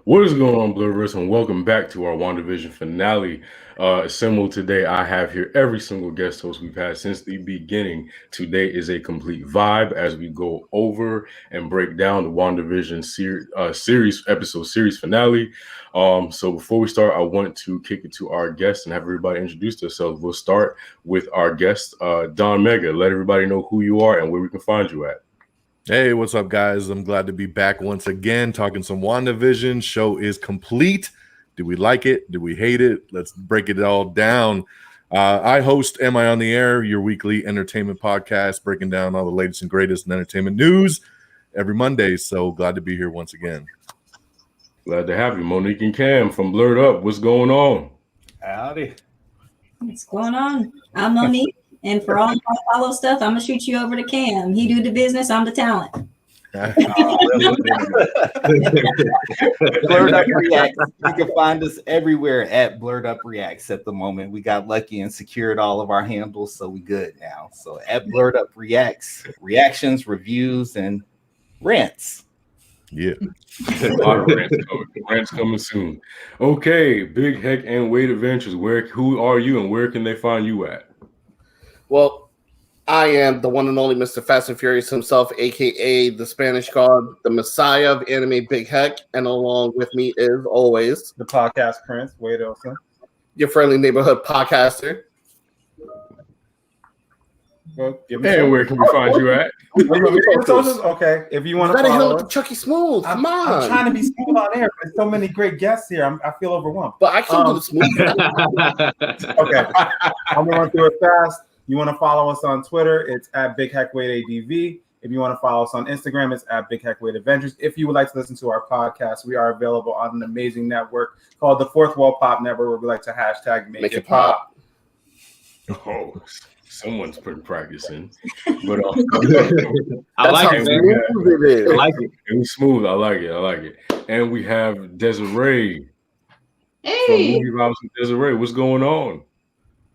What is going on, Blerd, and welcome back to our WandaVision finale. Assembled today, I have here every single guest host we've had since the beginning. Today is a complete vibe as we go over and break down the WandaVision series finale. So before we start, I want to kick it to our guests and have everybody introduce themselves. We'll start with our guest, Don Mega. Let everybody know who you are and where we can find you at. Hey, what's up, guys? I'm glad to be back once again talking some WandaVision. Show is complete. Do we like it? Do we hate it? Let's break it all down. I host Am I on the Air, your weekly entertainment podcast, breaking down all the latest and greatest in entertainment news every Monday. So glad to be here once again. Glad to have you, Monique and Cam from Blerd Up. What's going on? Howdy. What's going on? I'm Monique, and for all my follow stuff, I'm gonna shoot you over to Cam. He do the business, I'm the talent. Blerd Up Reacts. You can find us everywhere at Blerd Up Reacts at the moment. We got lucky and secured all of our handles, so we good now. So at Blerd Up Reacts, reactions, reviews, and rants. Yeah. A lot of rants coming soon. Okay, Big Heck and Wade Adventures. Who are you and where can they find you at? Well, I am the one and only Mr. Fast and Furious himself, aka the Spanish God, the Messiah of anime, Big Heck, and along with me is always the podcast Prince, Wade Olson, your friendly neighborhood podcaster. Well, and where can we find you at? Okay, if you want to follow with Chucky Smooth. Come on. I'm trying to be smooth on air, but so many great guests here. I feel overwhelmed. But I can do the smooth. Okay, I'm gonna run through it fast. You want to follow us on Twitter? It's at Big Heck Wade ADV. If you want to follow us on Instagram, it's at Big Heck Wade Adventures. If you would like to listen to our podcast, we are available on an amazing network called the Fourth Wall Pop Network, where we like to hashtag make it pop. Oh, someone's pretty practicing, but I like it, man. I like it. It was smooth. I like it. And we have Desiree. Hey, from Movie Vibes with Desiree. What's going on?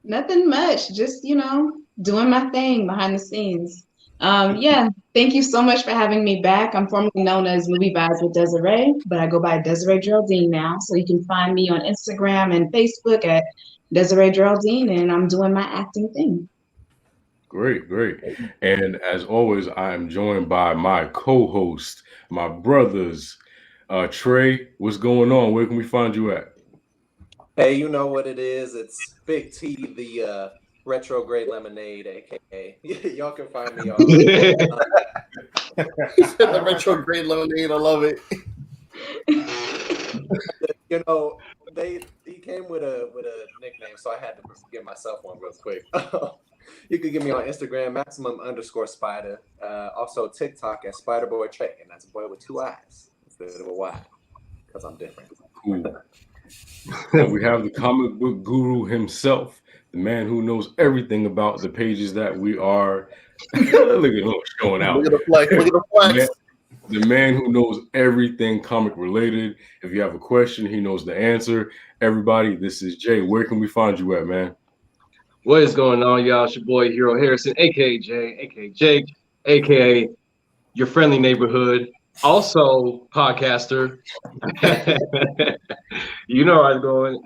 nothing much. Just doing my thing behind the scenes. Thank you so much for having me back. I'm formerly known as Movie Vibes with Desiree, but I go by Desiree Geraldine now. So you can find me on Instagram and Facebook at Desiree Geraldine, and I'm doing my acting thing. Great. And as always, I am joined by my co-host, my brothers. Trey, what's going on? Where can we find you at? Hey, you know what it is. It's Big T, the retrograde lemonade, aka y'all can find me on The retrograde lemonade. I love it. He came with a nickname, so I had to give myself one real quick. You can get me on Instagram, maximum_spider. Also TikTok at Spiderboy Trey, and that's a boy with two eyes instead of a Y, because I'm different. Cool. And we have the comic book guru himself, the man who knows everything about the pages that we are. Look at him showing out. Look at the flex. The man who knows everything comic related. If you have a question, he knows the answer. Everybody, this is Jay. Where can we find you at, man? What is going on, y'all? It's your boy Hero Harrison, aka Jay, aka Jake, aka your friendly neighborhood, also podcaster. You know where I'm going.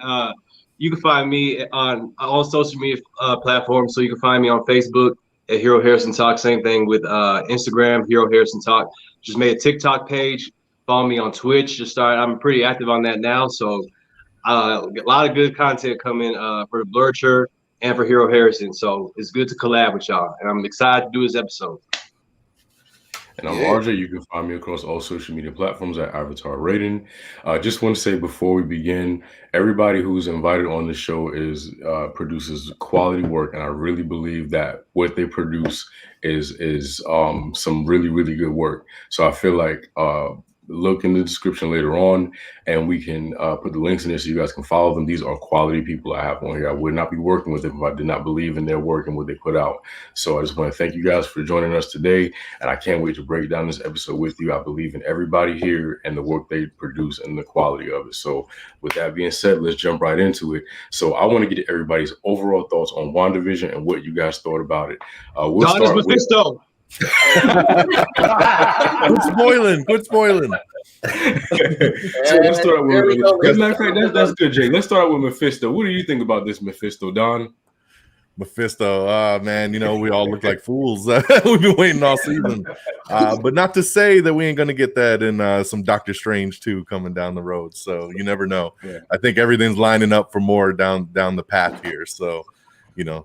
You can find me on all social media platforms. So you can find me on Facebook at Hero Harrison Talk. Same thing with Instagram, Hero Harrison Talk. Just made a TikTok page. Follow me on Twitch. I'm pretty active on that now. So a lot of good content coming for the Blerd and for Hero Harrison. So it's good to collab with y'all. And I'm excited to do this episode. And I'm RJ. You can find me across all social media platforms at Avatar Rating. Just want to say before we begin, everybody who's invited on the show produces quality work, and I really believe that what they produce is some really, really good work. So I feel like look in the description later on, and we can put the links in there so you guys can follow them. These are quality people I have on here. I would not be working with them if I did not believe in their work and what they put out. So I just want to thank you guys for joining us today, and I can't wait to break down this episode with you. I believe in everybody here and the work they produce and the quality of it. So with that being said, let's jump right into it. So I want to get everybody's overall thoughts on WandaVision and what you guys thought about it. We'll start with Mephisto. Quit spoiling. So let's start with. As a matter of fact, that's good, Jake. Let's start with Mephisto. What do you think about this Mephisto, Don? Mephisto, man, we all look like fools. We've been waiting all season. But not to say that we ain't going to get that in some Doctor Strange 2 coming down the road. So you never know. Yeah. I think everything's lining up for more down the path here. So,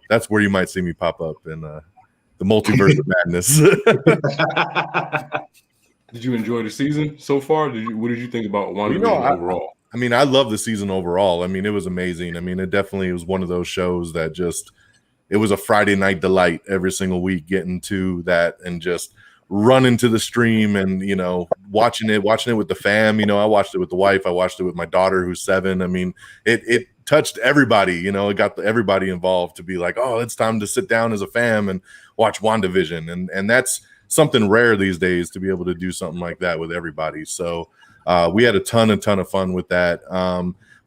that's where you might see me pop up in the multiverse of madness. Did you enjoy the season so far? What did you think about WandaVision overall? I mean, I love the season overall. I mean, it was amazing. I mean, it definitely was one of those shows that it was a Friday night delight every single week, getting to that and just running to the stream and, watching it with the fam. I watched it with the wife. I watched it with my daughter who's 7. I mean, it touched everybody, it got everybody involved to be like, oh, it's time to sit down as a fam and watch WandaVision. And that's something rare these days to be able to do something like that with everybody. So we had a ton of fun with that.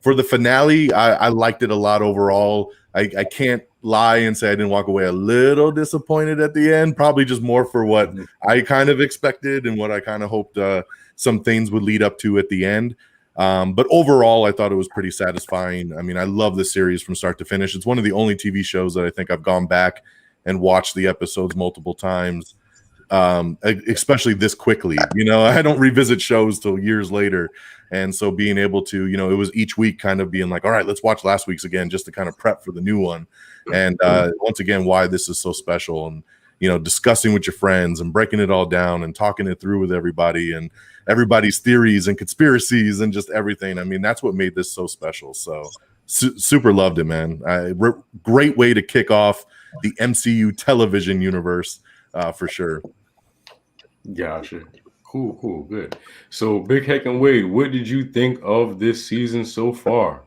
For the finale, I liked it a lot overall. I can't lie and say I didn't walk away a little disappointed at the end, probably just more for what I kind of expected and what I kind of hoped some things would lead up to at the end. But overall, I thought it was pretty satisfying. I mean, I love the series from start to finish. It's one of the only TV shows that I think I've gone back and watched the episodes multiple times, especially this quickly. I don't revisit shows till years later. And so being able to, it was each week kind of being like, all right, let's watch last week's again just to kind of prep for the new one. And once again, why this is so special and, discussing with your friends and breaking it all down and talking it through with everybody and everybody's theories and conspiracies and just everything. I mean, that's what made this so special. So super loved it, man. Great way to kick off the MCU television universe for sure. Gotcha. Cool, good. So, Big Heck and Wade, what did you think of this season so far?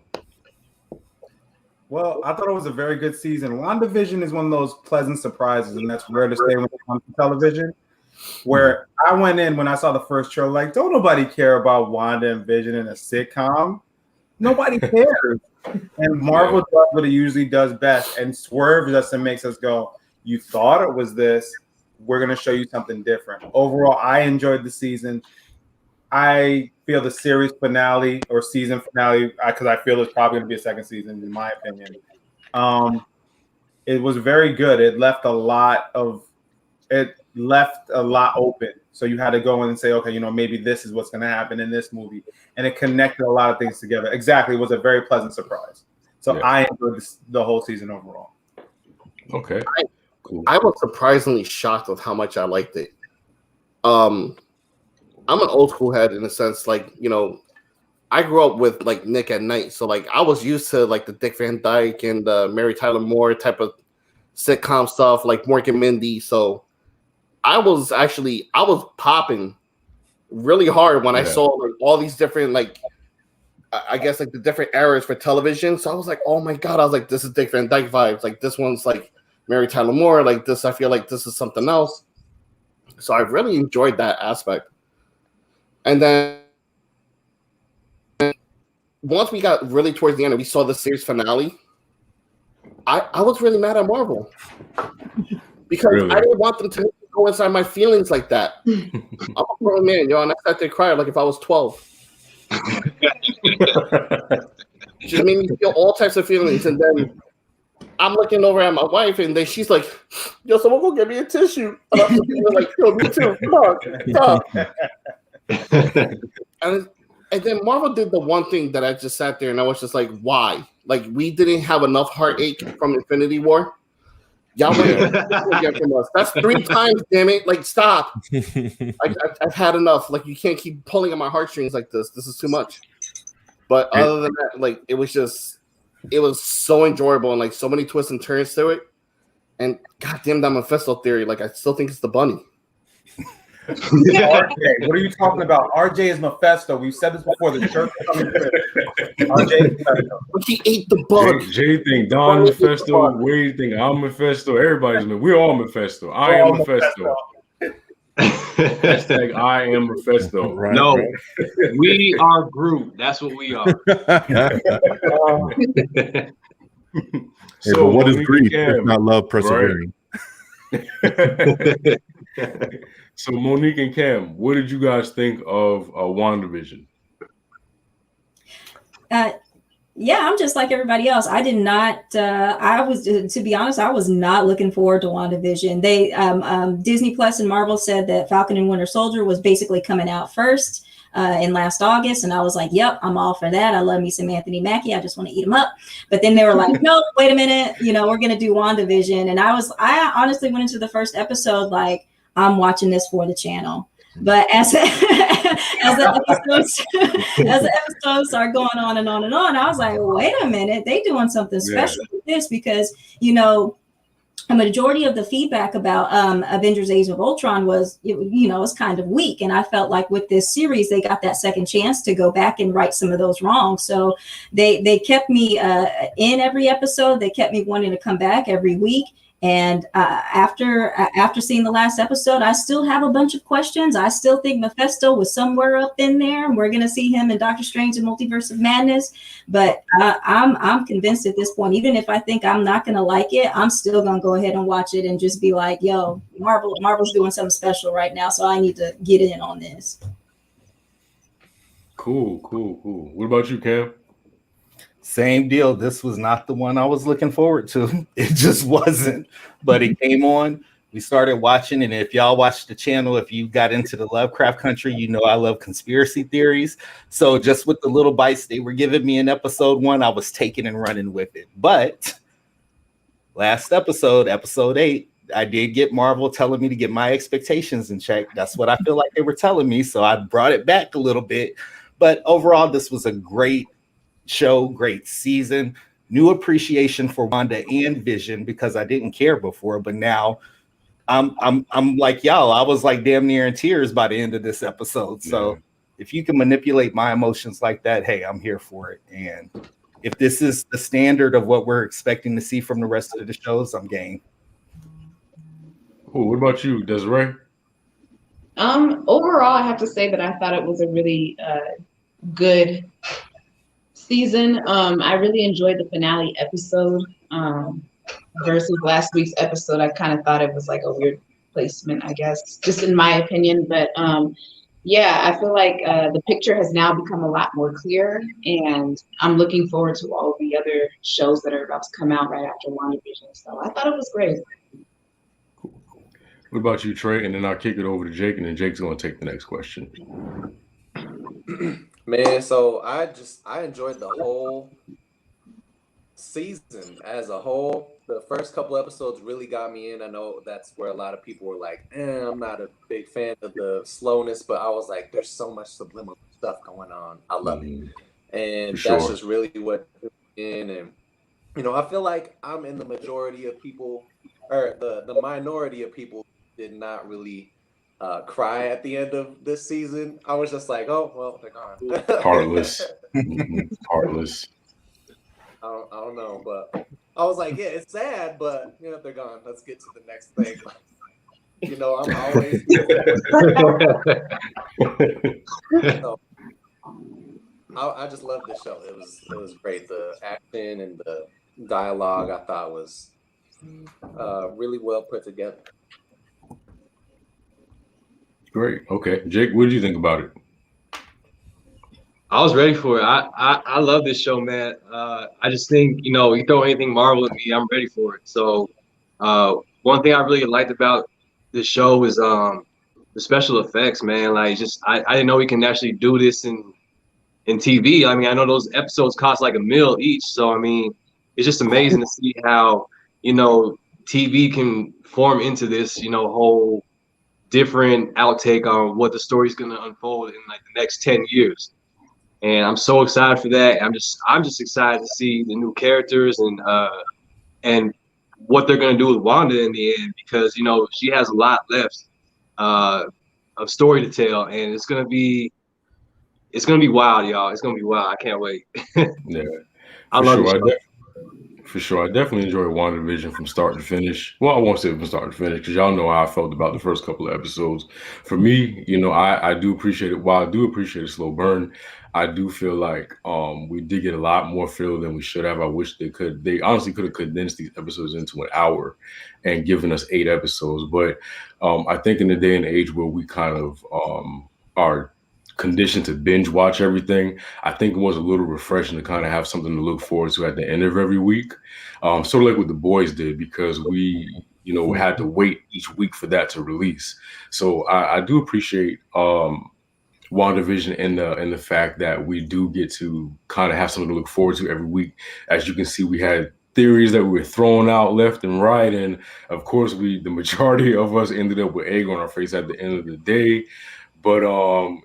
Well, I thought it was a very good season. WandaVision is one of those pleasant surprises, and that's rare to say when it comes to television. Where I went in when I saw the first trailer, like, don't nobody care about Wanda and Vision in a sitcom. Nobody cares. And Marvel does what it usually does best and swerves us and makes us go, you thought it was this. We're going to show you something different. Overall, I enjoyed the season. I feel the series finale or season finale, because I feel it's probably going to be a second season, in my opinion. It was very good. It left a lot open. So you had to go in and say, okay, maybe this is what's going to happen in this movie. And it connected a lot of things together. Exactly. It was a very pleasant surprise. So I enjoyed the whole season overall. Okay. Cool. I was surprisingly shocked with how much I liked it. I'm an old school head in a sense, like, I grew up with like Nick at Night. So like I was used to like the Dick Van Dyke and Mary Tyler Moore type of sitcom stuff, like Mork and Mindy. So I was popping really hard when I saw like all these different, like, I guess like the different eras for television. So I was like, oh my God, I was like, this is Dick Van Dyke vibes. Like this one's like Mary Tyler Moore, like this, I feel like this is something else. So I really enjoyed that aspect. And then once we got really towards the end and we saw the series finale, I was really mad at Marvel because I didn't want them to go inside my feelings like that. I'm a grown man, and I sat there crying like if I was 12. Just made me feel all types of feelings, and then I'm looking over at my wife, and then she's like, "Yo, someone go get me a tissue." And I'm like, "Yo, me too. Come on." And then Marvel did the one thing that I just sat there and I was just like, "Why? Like, we didn't have enough heartache from Infinity War. Y'all get from us. That's 3 times, damn it! Like, stop. I've had enough. Like, you can't keep pulling at my heartstrings like this. This is too much." But other than that, like, it was so enjoyable and like so many twists and turns to it. And goddamn that Mephisto theory, like I still think it's the bunny. RJ, what are you talking about? RJ is Mephisto. We've said this before. The church coming through. RJ, but he ate the bug. Jay think Don Mephisto. Wade think I'm Mephisto. Everybody's we're all Mephisto. I am Mephisto. Hashtag I am Mephisto. Right, no, right. We are Groot. That's what we are. So what is grief if not love persevering? So Monique and Cam, what did you guys think of WandaVision? Yeah, I'm just like everybody else. I did not. I was, to be honest, I was not looking forward to WandaVision. They, Disney Plus and Marvel said that Falcon and Winter Soldier was basically coming out first in last August, and I was like, "Yep, I'm all for that. I love me some Anthony Mackie. I just want to eat him up." But then they were like, "No, wait a minute. We're gonna do WandaVision." And I honestly went into the first episode like, I'm watching this for the channel. But as the episodes start going on and on and on, I was like, wait a minute, they doing something special with this, because a majority of the feedback about Avengers: Age of Ultron was, it's kind of weak, and I felt like with this series they got that second chance to go back and right some of those wrongs. So they kept me in every episode. They kept me wanting to come back every week. And after seeing the last episode, I still have a bunch of questions. I still think Mephisto was somewhere up in there, and we're going to see him in Doctor Strange and Multiverse of Madness. But I'm convinced at this point, even if I think I'm not going to like it, I'm still going to go ahead and watch it and just be like, yo, Marvel's doing something special right now, so I need to get in on this. Cool. What about you, Cam? Same deal. This was not the one I was looking forward to. It just wasn't. But it came on. We started watching, and if y'all watched the channel, if you got into the Lovecraft country, I love conspiracy theories. So just with the little bites they were giving me in episode 1, I was taking and running with it. But last episode 8, I did get Marvel telling me to get my expectations in check. That's what I feel like they were telling me. So I brought it back a little bit. But overall, this was a great show, great season, new appreciation for Wanda and Vision, because I didn't care before, but now I'm like y'all. I was like damn near in tears by the end of this episode. So if you can manipulate my emotions like that, hey, I'm here for it. And if this is the standard of what we're expecting to see from the rest of the shows, I'm game. Cool. What about you, Desiree? Overall, I have to say that I thought it was a really good season. I really enjoyed the finale episode versus last week's episode. I kind of thought it was like a weird placement, I guess, just in my opinion. But I feel like the picture has now become a lot more clear, and I'm looking forward to all of the other shows that are about to come out right after WandaVision. So I thought it was great. Cool. What about you, Trey? And then I'll kick it over to Jake, and then Jake's going to take the next question. Man, so I enjoyed the whole season as a whole. The first couple episodes really got me in. I know that's where a lot of people were like, I'm not a big fan of the slowness, but I was like, there's so much subliminal stuff going on. I love it. And that's just really what in. And, I feel like I'm in the majority of people, or the minority of people did not really cry at the end of this season. I was just like, oh, well, they're gone. Heartless. Heartless. I don't know, but I was like, yeah, it's sad, but they're gone. Let's get to the next thing. I'm always so, I just love this show. It was great. The action and the dialogue I thought was really well put together. Great. Okay, Jake, what did you think about it? I was ready for it. I love this show, man. I just think, you throw anything Marvel at me, I'm ready for it. So one thing I really liked about this show was the special effects, man. Like, I didn't know we can actually do this in TV. I mean, I know those episodes cost like $1 million each. So, I mean, it's just amazing to see how, TV can form into this, whole different outtake on what the story's going to unfold in like the next 10 years. And I'm so excited for that. I'm just excited to see the new characters and what they're going to do with Wanda in the end, because, she has a lot left of story to tell, and it's going to be wild, y'all. It's going to be wild. I can't wait. Yeah. I love it. For sure. I definitely enjoyed WandaVision from start to finish. Well, I won't say from start to finish, because y'all know how I felt about the first couple of episodes. For me, I do appreciate it. While I do appreciate a slow burn, I do feel like we did get a lot more feel than we should have. I wish they honestly could have condensed these episodes into an hour and given us 8 episodes. But I think in the day and age where we kind of are conditioned to binge watch everything, I think it was a little refreshing to kind of have something to look forward to at the end of every week. Sort of like what the boys did, because we, had to wait each week for that to release. So I do appreciate WandaVision and the fact that we do get to kind of have something to look forward to every week. As you can see, we had theories that we were throwing out left and right, and of course, the majority of us ended up with egg on our face at the end of the day. But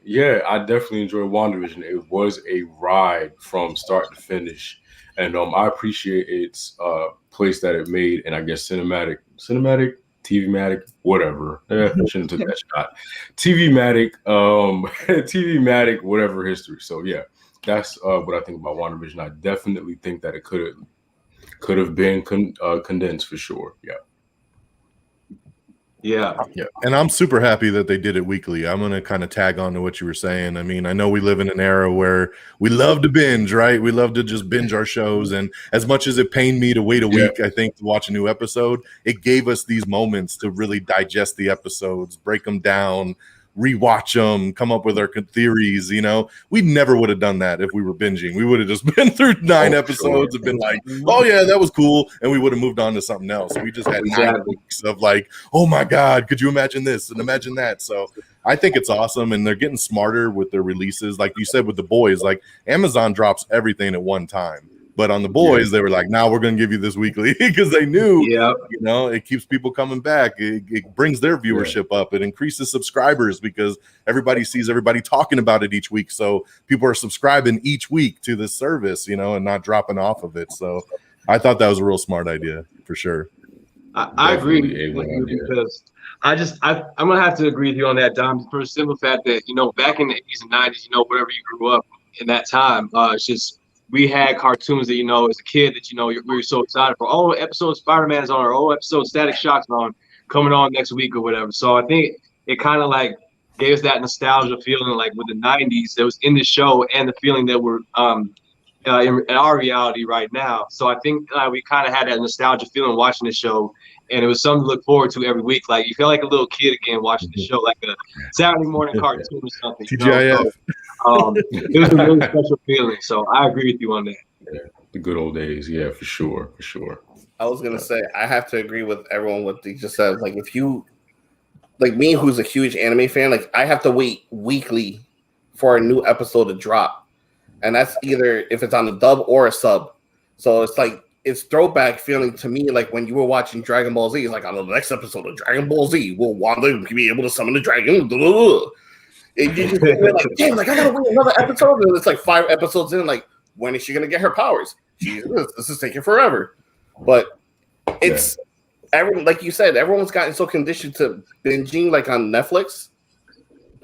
yeah, I definitely enjoyed WandaVision. It was a ride from start to finish, and I appreciate its place that it made, and I guess cinematic, TV-matic, whatever. I shouldn't have took that shot. TV-matic, TV-matic, whatever history. So yeah, that's what I think about WandaVision. I definitely think that it could have been condensed for sure. Yeah. Yeah. And I'm super happy that they did it weekly. I'm going to kind of tag on to what you were saying. I mean, I know we live in an era where we love to binge, right? We love to just binge our shows. And as much as it pained me to wait a week, I think, to watch a new episode, it gave us these moments to really digest the episodes, break them down, rewatch them, come up with our theories. We never would have done that if we were binging. We would have just been through 9 episodes and been like, oh yeah, that was cool, and we would have moved on to something else. We just had 9 weeks of like, oh my god, could you imagine this and imagine that? So I think it's awesome, and they're getting smarter with their releases. Like you said with the boys, like Amazon drops everything at one time. But on the boys, they were like, "Now we're going to give you this weekly," because they knew, it keeps people coming back. It brings their viewership up. It increases subscribers because everybody sees everybody talking about it each week. So people are subscribing each week to this service, and not dropping off of it. So I thought that was a real smart idea for sure. I agree with you because I'm going to have to agree with you on that, Dom, for the simple fact that, back in the 80s and 90s, wherever you grew up in that time, it's just, we had cartoons that, as a kid that, we were so excited for. Oh, episode Spider-Man is on, or oh, episode Static Shock's on, coming on next week or whatever. So I think it kind of like gave us that nostalgia feeling, like with the 90s that was in the show and the feeling that we're in our reality right now. So I think we kind of had that nostalgia feeling watching the show, and it was something to look forward to every week. Like you feel like a little kid again watching the show, like a Saturday morning cartoon or something. TGIF. It was a really special feeling. So I agree with you on that. Yeah, the good old days. Yeah, for sure. I was gonna say I have to agree with everyone what they just said. Like if you, like me, who's a huge anime fan, like I have to wait weekly for a new episode to drop, and that's either if it's on a dub or a sub. So it's like it's throwback feeling to me, like when you were watching Dragon Ball Z. It's like on the next episode of Dragon Ball Z, will Wanda be able to summon the dragon? And you just like, damn, like I gotta wait another episode, and it's like 5 episodes in. Like, when is she gonna get her powers? Jesus, this is taking forever. But it's everyone, like you said, everyone's gotten so conditioned to binging, like on Netflix.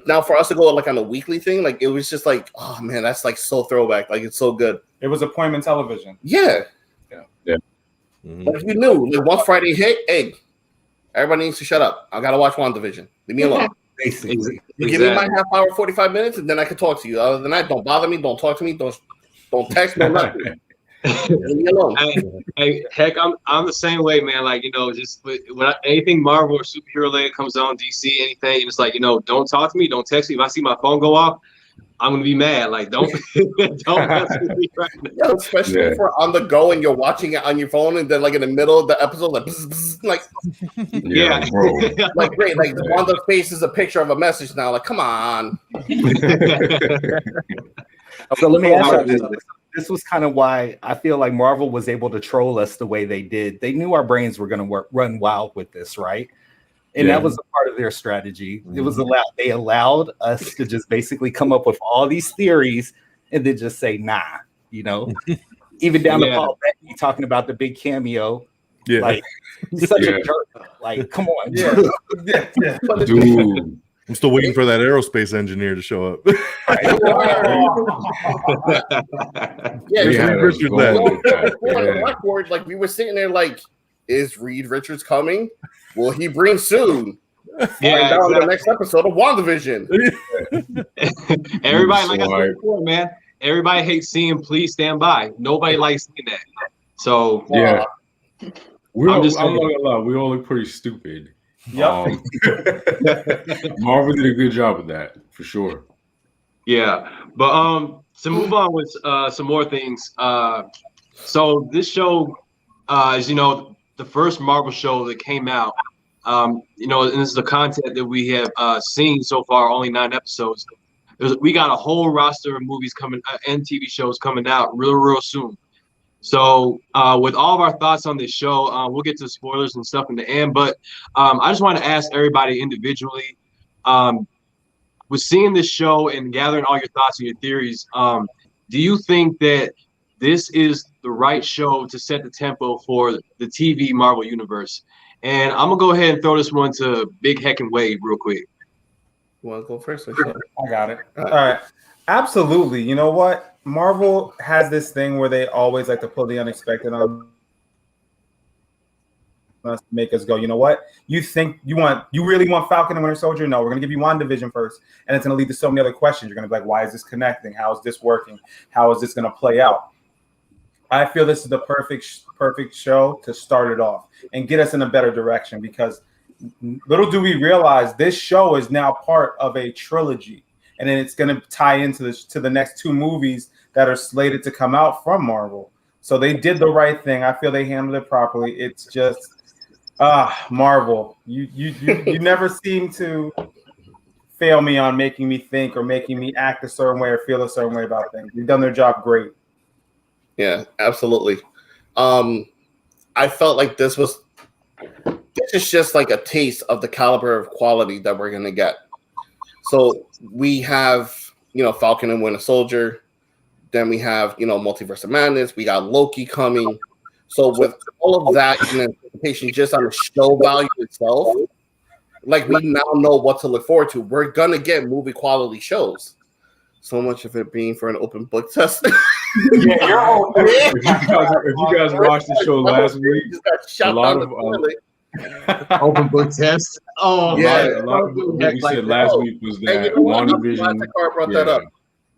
Now, for us to go like on a weekly thing, like it was just like, oh man, that's like so throwback. Like it's so good. It was appointment television. Yeah. Like you knew, like once Friday hit, hey, everybody needs to shut up. I gotta watch WandaVision. Leave me alone. Basically, you give me my half hour, 45 minutes, and then I can talk to you. Other than that, don't bother me. Don't talk to me. Don't text me. Nothing. Leave me alone. Heck, I'm the same way, man. Like just when anything Marvel or superhero related comes on, DC, anything, and it's like don't talk to me, don't text me. If I see my phone go off, I'm gonna be mad. Like don't mess with me right now. Yeah, especially if we're on the go and you're watching it on your phone, and then like in the middle of the episode, like bzz, bzz, like like great, like Wanda's face is a picture of a message now. Like come on. So let me ask you this. This was kind of why I feel like Marvel was able to troll us the way they did. They knew our brains were going to run wild with this, right? And that was a part of their strategy. It was they allowed us to just basically come up with all these theories and then just say, nah, even down to Paul Bettany talking about the big cameo. Yeah. Like, he's such a jerk. Like, come on. Dude. I'm still waiting for that aerospace engineer to show up. Like we were sitting there like, is Reed Richards coming? Will he bring soon? Find out in the next episode of WandaVision. Everybody, like I said before, man, everybody hates seeing Please Stand By. Nobody likes seeing that. So Yeah. I'm not saying. gonna lie, we all look pretty stupid. Yep. Marvel did a good job with that for sure. Yeah, but to move on with some more things. So this show is, you know, the first Marvel show that came out. You know, and this is the content that we have seen so far, only 9 episodes. We got a whole roster of movies coming and TV shows coming out real soon. So with all of our thoughts on this show, we'll get to spoilers and stuff in the end. But I just want to ask everybody individually, with seeing this show and gathering all your thoughts and your theories, do you think that this is the right show to set the tempo for the TV Marvel universe? And I'm gonna go ahead and throw this one to Big Heck and Wade real quick. You want to go first? I got it. All right. Absolutely. You know what? Marvel has this thing where they always like to pull the unexpected on us to make us go, you know what? You really want Falcon and Winter Soldier? No, we're going to give you WandaVision first. And it's going to lead to so many other questions. You're going to be like, why is this connecting? How is this working? How is this going to play out? I feel this is the perfect show to start it off and get us in a better direction, because little do we realize this show is now part of a trilogy, and then it's going to tie into the next 2 movies that are slated to come out from Marvel. So they did the right thing. I feel they handled it properly. It's just Marvel. You never seem to fail me on making me think or making me act a certain way or feel a certain way about things. You've done their job great. Yeah, absolutely. I felt like this is just like a taste of the caliber of quality that we're gonna get. So we have, you know, Falcon and Winter Soldier. Then we have, you know, Multiverse of Madness. We got Loki coming. So with all of that in anticipation, just on the show value itself, like we now know what to look forward to. We're gonna get movie quality shows. So much of it being for an open book test. Yeah, you're all if you guys watched the show last week, a lot of open book test. Oh yeah, a lot of what we said last week was that WandaVision brought that up.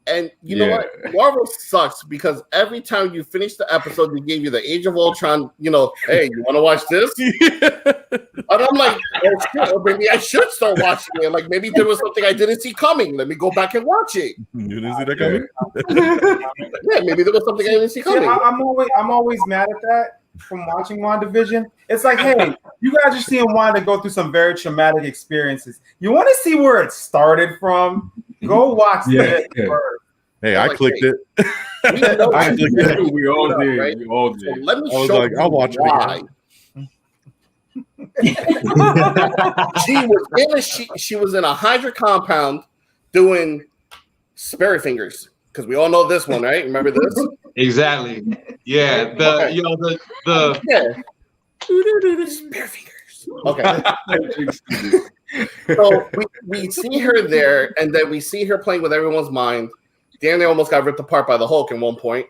And you know what? Marvel sucks because every time you finish the episode, they gave you the Age of Ultron, you know, hey, you want to watch this? And I'm like, oh, shit, or maybe I should start watching it. Like, maybe there was something I didn't see coming. Let me go back and watch it. You didn't see that coming? Yeah, maybe there was something I didn't see coming. Yeah, I'm always mad at that from watching WandaVision. It's like, hey, you guys are seeing Wanda go through some very traumatic experiences. You want to see where it started from? Go watch it first. Hey, I clicked it. We all did. Right? We all did. So let me I was show like, you I'll watch why. She was in a Hydra compound doing spirit fingers, because we all know this one, right? Remember this? Exactly. Yeah. You know the spirit fingers. Okay. So we see her there, and then we see her playing with everyone's mind. Danny almost got ripped apart by the Hulk at one point,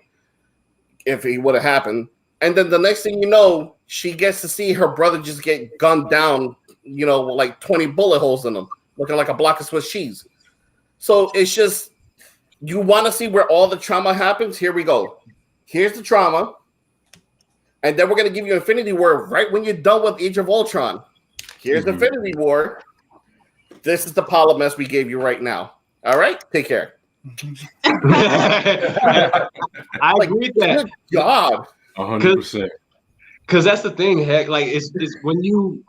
if it would have happened. And then the next thing you know, she gets to see her brother just get gunned down, you know, like 20 bullet holes in him, looking like a block of Swiss cheese. So it's just, you want to see where all the trauma happens? Here we go. Here's the trauma. And then we're going to give you Infinity War right when you're done with Age of Ultron. Here's Infinity War. This is the pile of mess we gave you right now. All right? Take care. I agree with that. Good job. 100%. Because that's the thing, heck. Like it's when you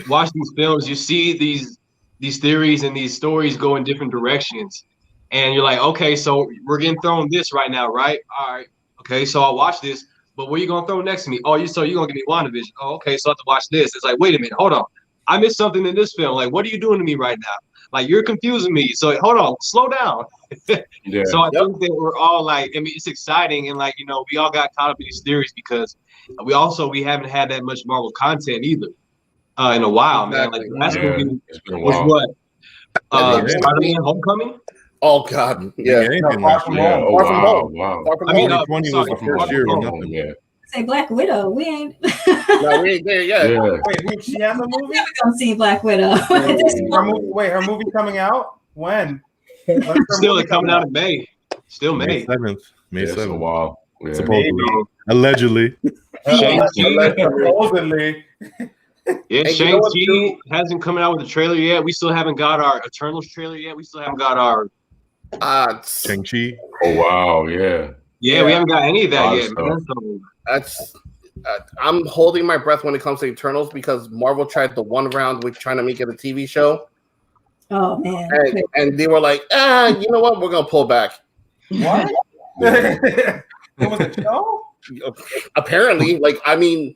watch these films, you see these theories and these stories go in different directions, and you're like, okay, so we're getting thrown this right now, right? All right, okay, so I'll watch this. But what are you gonna throw next to me? Oh, you're gonna give me WandaVision. Oh, okay, so I have to watch this. It's like, wait a minute, hold on. I missed something in this film. Like, what are you doing to me right now? Like, you're confusing me. So hold on, slow down. Yeah. So I think that we're all like, I mean, it's exciting, and like, you know, we all got caught up in these theories because we haven't had that much Marvel content either in a while, man. Like the last movie was what? Spider-Man: Homecoming. Oh God, yeah. Far From Home. Wow. I mean, 2020 was the first year or nothing. Yeah. Say Black Widow. We ain't. No, we ain't there yet. Yeah. Wait, she has a movie? Don't see Black Widow. Her movie coming out? When? Still coming out in May. Still May May. 7th. May Yeah, 7th. so wow. Yeah. Supposedly. Allegedly. Supposedly. Yeah, And you know what, Shang-Chi too? hasn't come out with a trailer yet. We still haven't got our Eternals trailer yet. We still haven't got our Shang-Chi. Oh wow, yeah. we haven't got any of A that lot of yet, man. stuff. So, That's I'm holding my breath when it comes to Eternals because Marvel tried the one round with trying to make it a TV show, Oh man. and they were like, you know what? We're gonna pull back. What? It was a show? Apparently, like I mean,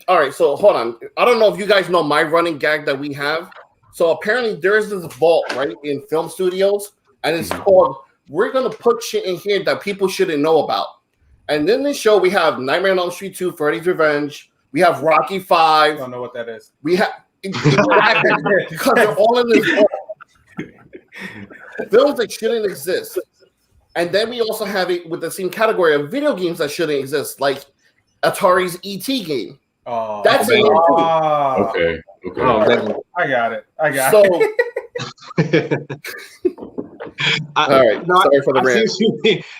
all right. So hold on. I don't know if you guys know my running gag that we have. So apparently, there's this vault right in film studios, and it's called "We're gonna put shit in here that people shouldn't know about." And in this show, we have Nightmare on Elm Street 2, Freddy's Revenge. We have Rocky 5. I don't know what that is. We have because they're all in this vault. Films that shouldn't exist. And then we also have it with the same category of video games that shouldn't exist, like Atari's ET game. Oh, That's in there too. Okay. oh, man. I got it. So, all right. Sorry for the rant.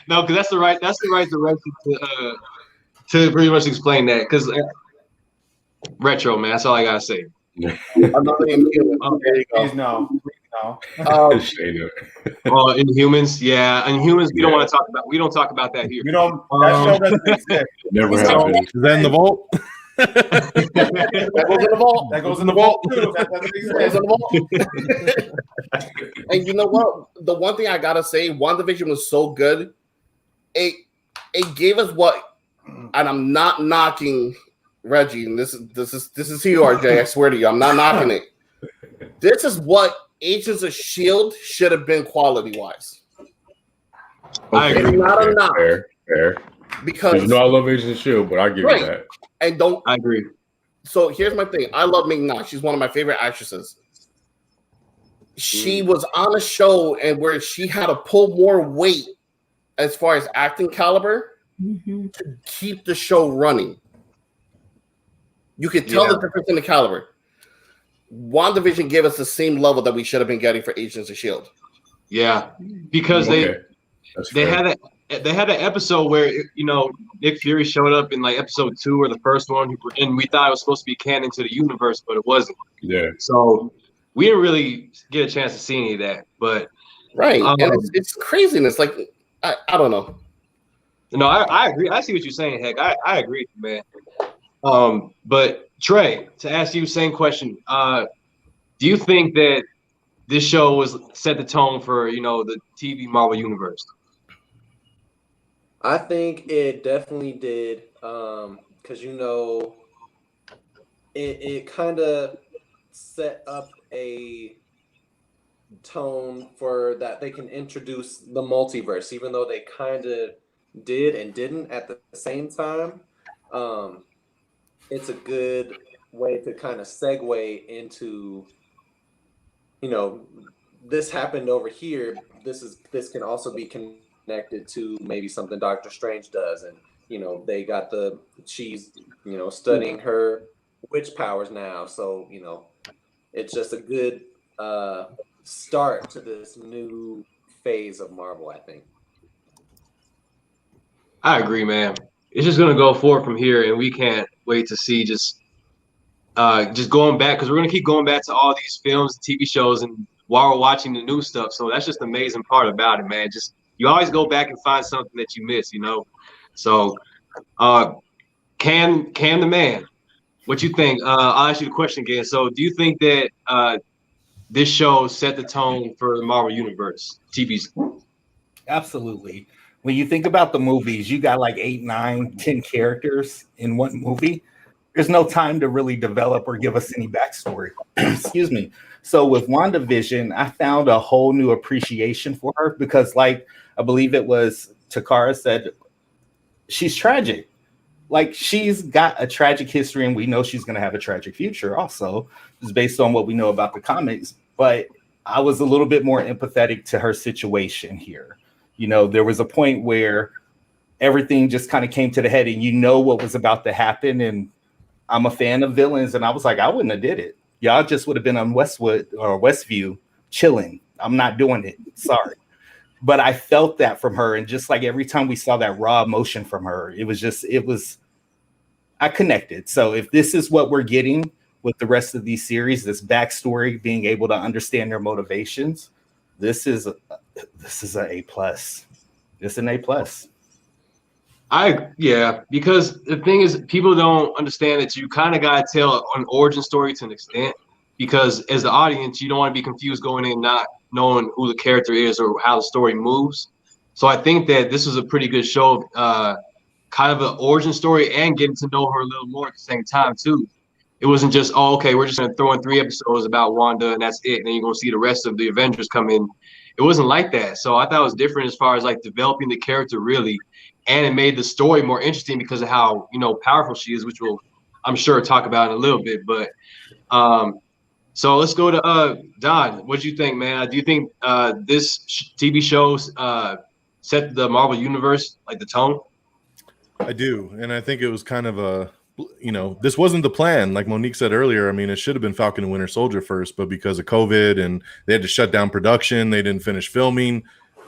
No, because that's the right direction to pretty much explain that. Because retro, man, that's all I gotta say. Another Inhuman. There you go. Please no. Inhumans, yeah, Inhumans. We don't want to talk about. We don't talk about that here. We don't. That show doesn't exist. Never happened. Is that in the vault? That goes in the vault. That goes in the vault too. That doesn't That goes exist. in the vault. And you know what? The one thing I gotta say, WandaVision was so good. It gave us what, and I'm not knocking Reggie. And this is you, RJ. I swear to you, I'm not knocking it. This is what Agents of S.H.I.E.L.D. should have been quality-wise. I agree. It's not a knock. Fair. Because you know I love Agents of S.H.I.E.L.D., but I give you that. And don't. I agree. So here's my thing. I love Ming Na. She's one of my favorite actresses. She was on a show and where she had to pull more weight as far as acting caliber to keep the show running. You could tell the difference in the caliber. WandaVision gave us the same level that we should have been getting for Agents of S.H.I.E.L.D. Yeah, because they had an episode where Nick Fury showed up in like episode 2 or the first one, and we thought it was supposed to be canon to the universe, but it wasn't. Yeah. So we didn't really get a chance to see any of that. But and it's craziness. Like I don't know. No, I agree. I see what you're saying, Heck. I agree, man. But Trey, to ask you the same question, do you think that this show was set the tone for the TV Marvel universe? I think it definitely did, because it kind of set up a tone for that they can introduce the multiverse, even though they kind of did and didn't at the same time. It's a good way to kind of segue into, this happened over here. This can also be connected to maybe something Doctor Strange does, and they got she's studying her witch powers now, so it's just a good start to this new phase of Marvel, I think. I agree, man. It's just gonna go forward from here, and we can't wait to see just going back, because we're gonna keep going back to all these films and TV shows, and while we're watching the new stuff. So that's just the amazing part about it, man. Just you always go back and find something that you miss, So, Cam the man, what you think? I'll ask you the question again. So, do you think that this show set the tone for the Marvel Universe TV's? Absolutely. When you think about the movies, you got like 8, 9, 10 characters in one movie. There's no time to really develop or give us any backstory. Excuse me. So with WandaVision, I found a whole new appreciation for her because, like, I believe it was Takara said, she's tragic. Like, she's got a tragic history, and we know she's going to have a tragic future also, just based on what we know about the comics. But I was a little bit more empathetic to her situation here. There was a point where everything just kind of came to the head, and what was about to happen. And I'm a fan of villains, and I was like, I wouldn't have did it. Y'all just would have been on Westwood or Westview chilling. I'm not doing it. Sorry. but I felt that from her. And just like every time we saw that raw emotion from her, I connected. So if this is what we're getting with the rest of these series, this backstory, being able to understand their motivations, this is an A+. It's an A+. Because the thing is, people don't understand that you kind of got to tell an origin story to an extent, because as the audience, you don't want to be confused going in not knowing who the character is or how the story moves. So I think that this was a pretty good show, kind of an origin story and getting to know her a little more at the same time too. It wasn't just, oh, okay, we're just going to throw in 3 episodes about Wanda and that's it, and then you're going to see the rest of the Avengers come in. It wasn't like that. So I thought it was different as far as like developing the character really, and it made the story more interesting because of how, you know, powerful she is, which we'll, I'm sure, talk about in a little bit. But so let's go to Don. What do you think, man? Do you think this TV show set the Marvel Universe, like the tone? I do, and I think it was kind of a, you know, this wasn't the plan. Like Monique said earlier, I mean, it should have been Falcon and Winter Soldier first, but because of COVID and they had to shut down production, they didn't finish filming.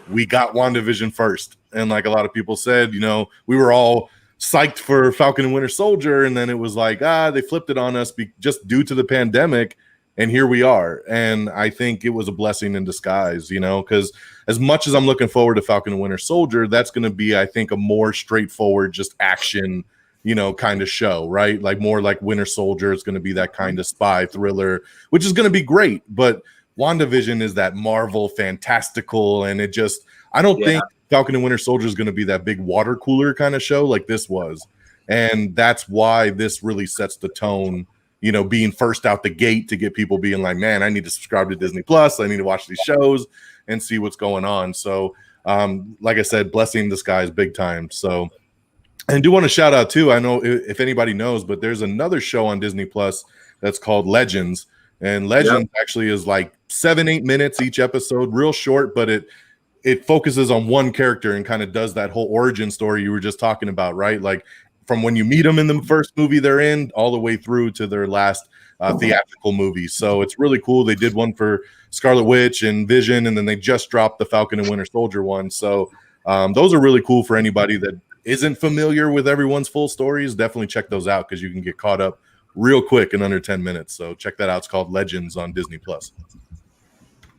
We got WandaVision first. And like a lot of people said, you know, we were all psyched for Falcon and Winter Soldier, and then it was like, they flipped it on us just due to the pandemic, and here we are. And I think it was a blessing in disguise, you know, because as much as I'm looking forward to Falcon and Winter Soldier, that's going to be, I think, a more straightforward, just action, you know, kind of show, right? Like more like Winter Soldier. It's going to be that kind of spy thriller, which is going to be great. But WandaVision is that Marvel fantastical, and it just, I don't think Falcon and Winter Soldier is going to be that big water cooler kind of show like this was. And that's why this really sets the tone, you know, being first out the gate to get people being like, man, I need to subscribe to Disney Plus. I need to watch these shows and see what's going on. So, like I said, blessing in disguise big time. So, and I do want to shout out too, I know if anybody knows, but there's another show on Disney Plus that's called Legends. And Legends actually is like 7-8 minutes each episode, real short, but it focuses on one character and kind of does that whole origin story you were just talking about, right? Like from when you meet them in the first movie they're in all the way through to their last theatrical movie. So it's really cool. They did one for Scarlet Witch and Vision, and then they just dropped the Falcon and Winter Soldier one. So those are really cool for anybody that isn't familiar with everyone's full stories. Definitely check those out because you can get caught up real quick in under 10 minutes. So check that out. It's called Legends on Disney Plus.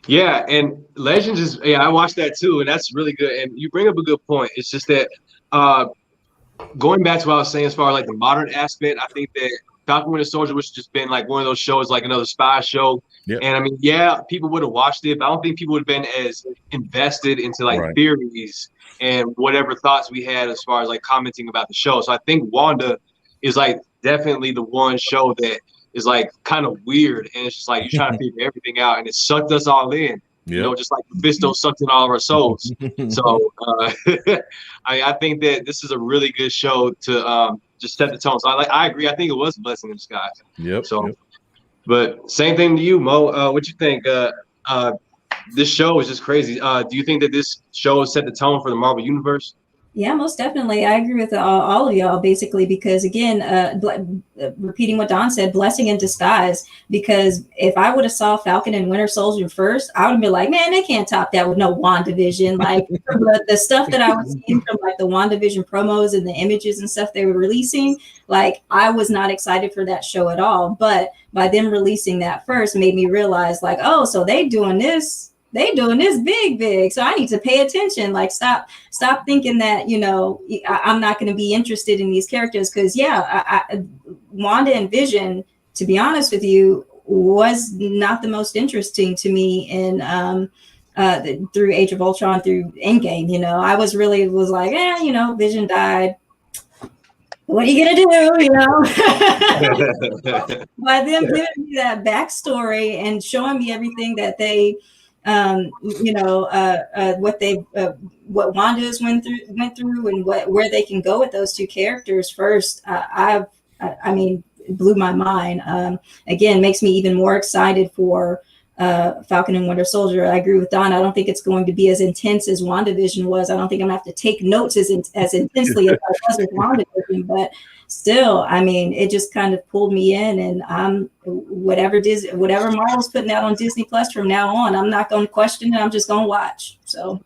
Yeah, and Legends is, I watched that too, and that's really good. And you bring up a good point. It's just that going back to what I was saying as far as like the modern aspect, I think that Falcon Winter Soldier, which has just been like one of those shows, like another spy show. Yep. And I mean, people would have watched it, but I don't think people would have been as invested into like theories and whatever thoughts we had as far as like commenting about the show. So I think Wanda is like definitely the one show that is like kind of weird, and it's just like you're trying to figure everything out, and it sucked us all in. Yep. You know, just like Mephisto sucked in all of our souls. So I think that this is a really good show to just set the tone. So I agree. I think it was a blessing in disguise. Yep. So, but same thing to you, Mo. What you think? This show is just crazy. Do you think that this show set the tone for the Marvel Universe? Yeah, most definitely. I agree with all of y'all, basically, because again, repeating what Don said, blessing in disguise. Because if I would have saw Falcon and Winter Soldier first, I would have been like, man, they can't top that with no WandaVision. Like the stuff that I was seeing from like the WandaVision promos and the images and stuff they were releasing, like I was not excited for that show at all. But by them releasing that first made me realize like, oh, so they doing this big. So I need to pay attention. Like stop thinking that, you know, I'm not going to be interested in these characters. Cause Wanda and Vision, to be honest with you, was not the most interesting to me in through Age of Ultron, through Endgame. You know, I was like, you know, Vision died. What are you gonna do? You know, by them giving me that backstory and showing me everything that they what Wanda's went through and where they can go with those two characters first, I mean, it blew my mind. Again, makes me even more excited for Falcon and Winter Soldier. I agree with Don. I don't think it's going to be as intense as WandaVision was. I don't think I'm gonna have to take notes as intensely as I was with WandaVision, but still, I mean, it just kind of pulled me in, and whatever Marvel's putting out on Disney Plus from now on, I'm not going to question it. I'm just going to watch. So,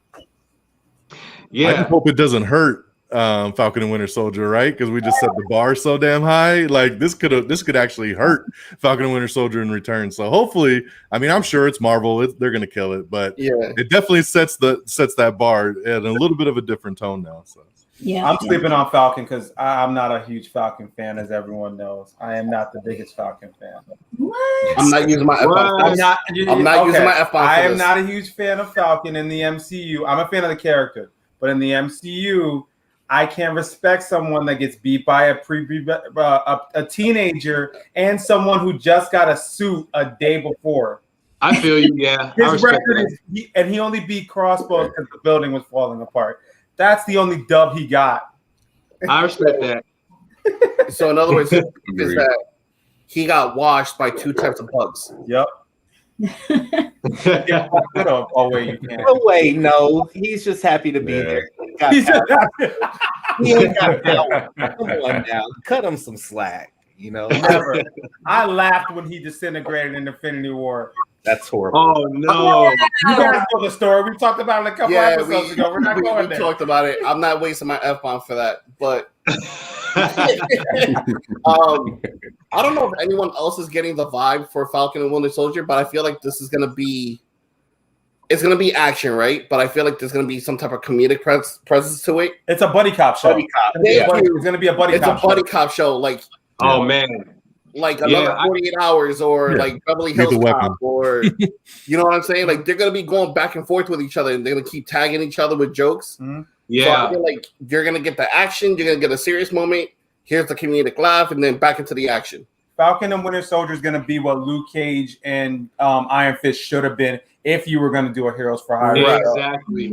Yeah. I just hope it doesn't hurt Falcon and Winter Soldier, right? Because we just set the bar so damn high. Like this could actually hurt Falcon and Winter Soldier in return. So hopefully, I mean, I'm sure it's Marvel. They're gonna kill it, but it definitely sets that bar at a little bit of a different tone now. So yeah, I'm sleeping on Falcon because I'm not a huge Falcon fan, as everyone knows. I am not the biggest Falcon fan. What? I'm not using my F-bomb. I'm not using my F-bomb. I am not a huge fan of Falcon in the MCU. I'm a fan of the character, but in the MCU, I can't respect someone that gets beat by a teenager and someone who just got a suit a day before. I feel you. Yeah, His record is, he only beat Crossbows because the building was falling apart. That's the only dub he got. I respect that. So in other words, is that he got washed by 2 types of bugs. Yep. Oh wait, you can't. Oh wait, no, he's just happy to be there. He ain't got power. Come on now, cut him some slack. You know, never. I laughed when he disintegrated in Infinity War. That's horrible. Oh no! You guys know the story. We talked about it a couple episodes ago. We're not going there. We talked about it. I'm not wasting my F-bomb for that, but I don't know if anyone else is getting the vibe for Falcon and Winter Soldier, but I feel like this is gonna be action, right? But I feel like there's gonna be some type of comedic presence to it. It's a buddy cop show. It's gonna be a buddy cop. It's a buddy cop show. Like, oh man, like another 48 hours, or like Beverly Hills Cop, or you know what I'm saying? Like they're gonna be going back and forth with each other, and they're gonna keep tagging each other with jokes. Mm-hmm. Yeah, so I feel like you're gonna get the action, you're gonna get a serious moment. Here's the comedic laugh, and then back into the action. Falcon and Winter Soldier is gonna be what Luke Cage and Iron Fist should have been if you were gonna do a Heroes for Hire. Yeah, exactly.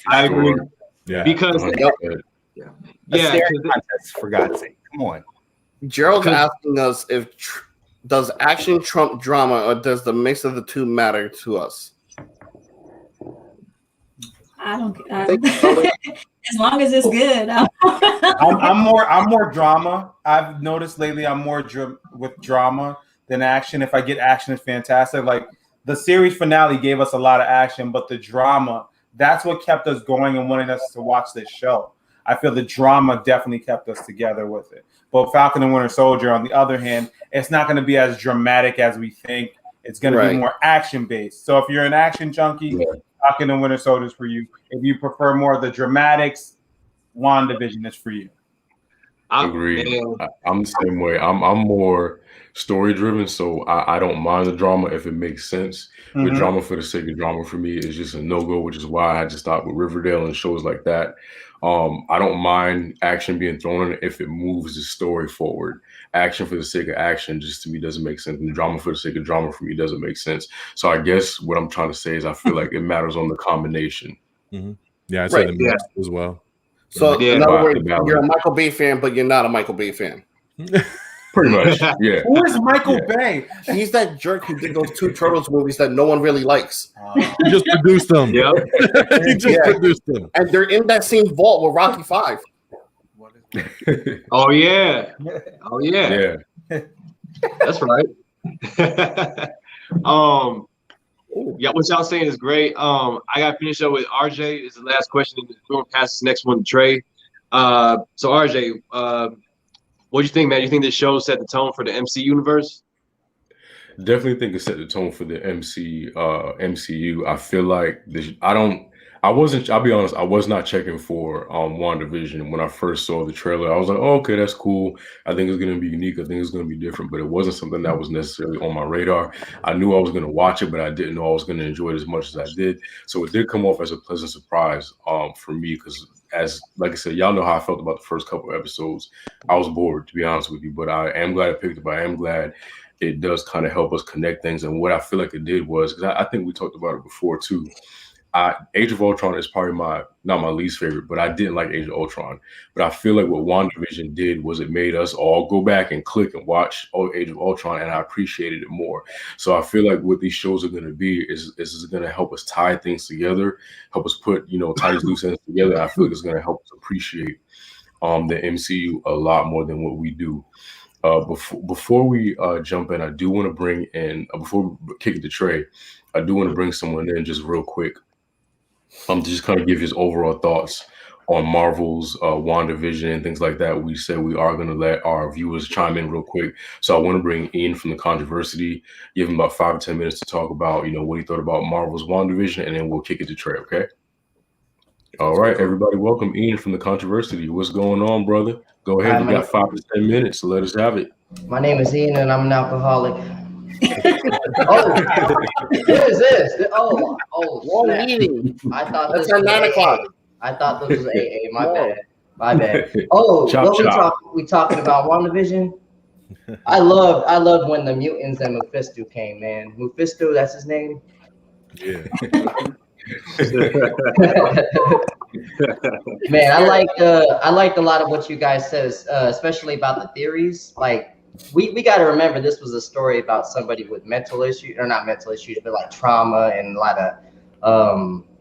I agree. Yeah, because contest, for God's sake, come on. Gerald's asking us if does action trump drama, or does the mix of the two matter to us? I don't. As long as it's good. I'm more drama. I've noticed lately I'm more with drama than action. If I get action, it's fantastic. Like the series finale gave us a lot of action, but the drama, that's what kept us going and wanting us to watch this show. I feel the drama definitely kept us together with it. But Falcon and Winter Soldier, on the other hand, it's not going to be as dramatic as we think. It's going to be more action-based. So if you're an action junkie, Falcon and Winter Soldier is for you. If you prefer more of the dramatics, WandaVision is for you. I agree. I'm the same way. I'm more story-driven, so I don't mind the drama if it makes sense. Mm-hmm. With drama for the sake of drama for me is just a no-go, which is why I had to stop with Riverdale and shows like that. I don't mind action being thrown in if it moves the story forward. Action for the sake of action just to me doesn't make sense. And drama for the sake of drama for me doesn't make sense. So I guess what I'm trying to say is I feel like it matters on the combination. Mm-hmm. Yeah, I'd say the mix as well. So in other words, you're a Michael Bay fan, but you're not a Michael Bay fan. Pretty much, yeah. Who is Michael Bay? He's that jerk who did those 2 Turtles movies that no one really likes. He just produced them. Yeah, he just produced them, and they're in that same vault with Rocky 5. Oh yeah, oh yeah, that's right. Yeah, what y'all saying is great. I got to finish up with RJ. It's the last question. We're gonna pass this next one to Trey. So RJ, what do you think, man? You think this show set the tone for the MC universe? Definitely think it set the tone for the MCU. I feel like this. I'll be honest, I was not checking for WandaVision when I first saw the trailer. I was like, oh, okay, that's cool. I think it's gonna be unique. I think it's gonna be different, but it wasn't something that was necessarily on my radar. I knew I was gonna watch it, but I didn't know I was gonna enjoy it as much as I did. So it did come off as a pleasant surprise for me, because like I said, y'all know how I felt about the first couple of episodes. I was bored, to be honest with you, but I am glad I picked up. I am glad it does kind of help us connect things. And what I feel like it did was, because I think we talked about it before too, Age of Ultron is probably not my least favorite, but I didn't like Age of Ultron. But I feel like what WandaVision did was it made us all go back and click and watch Age of Ultron, and I appreciated it more. So I feel like what these shows are going to be is going to help us tie things together, help us put, tie these loose ends together. I feel like it's going to help us appreciate the MCU a lot more than what we do. Before we jump in, I do want to bring in, before we kick it to Trey, I do want to bring someone in just real quick. just kind of give his overall thoughts on Marvel's WandaVision and things like that. We said we are going to let our viewers chime in real quick. So I want to bring Ian from the Controversy, give him about 5 or 10 minutes to talk about, what he thought about Marvel's WandaVision, and then we'll kick it to Trey, okay? All right, everybody, welcome Ian from the Controversy. What's going on, brother? Go ahead. You got 5 to 10 minutes, so let us have it. My name is Ian, and I'm an alcoholic. Oh, what is this? Oh, One meeting. I thought That's this our was 9 o'clock. I thought this was AA. My No. bad. My bad. Oh, Chop, chop. we talking about WandaVision? I loved when the mutants and Mephisto came, man. Mephisto, that's his name. Yeah. Man, I liked a lot of what you guys said, especially about the theories. Like, we got to remember this was a story about somebody with mental issues, or not mental issues, but like trauma and a lot of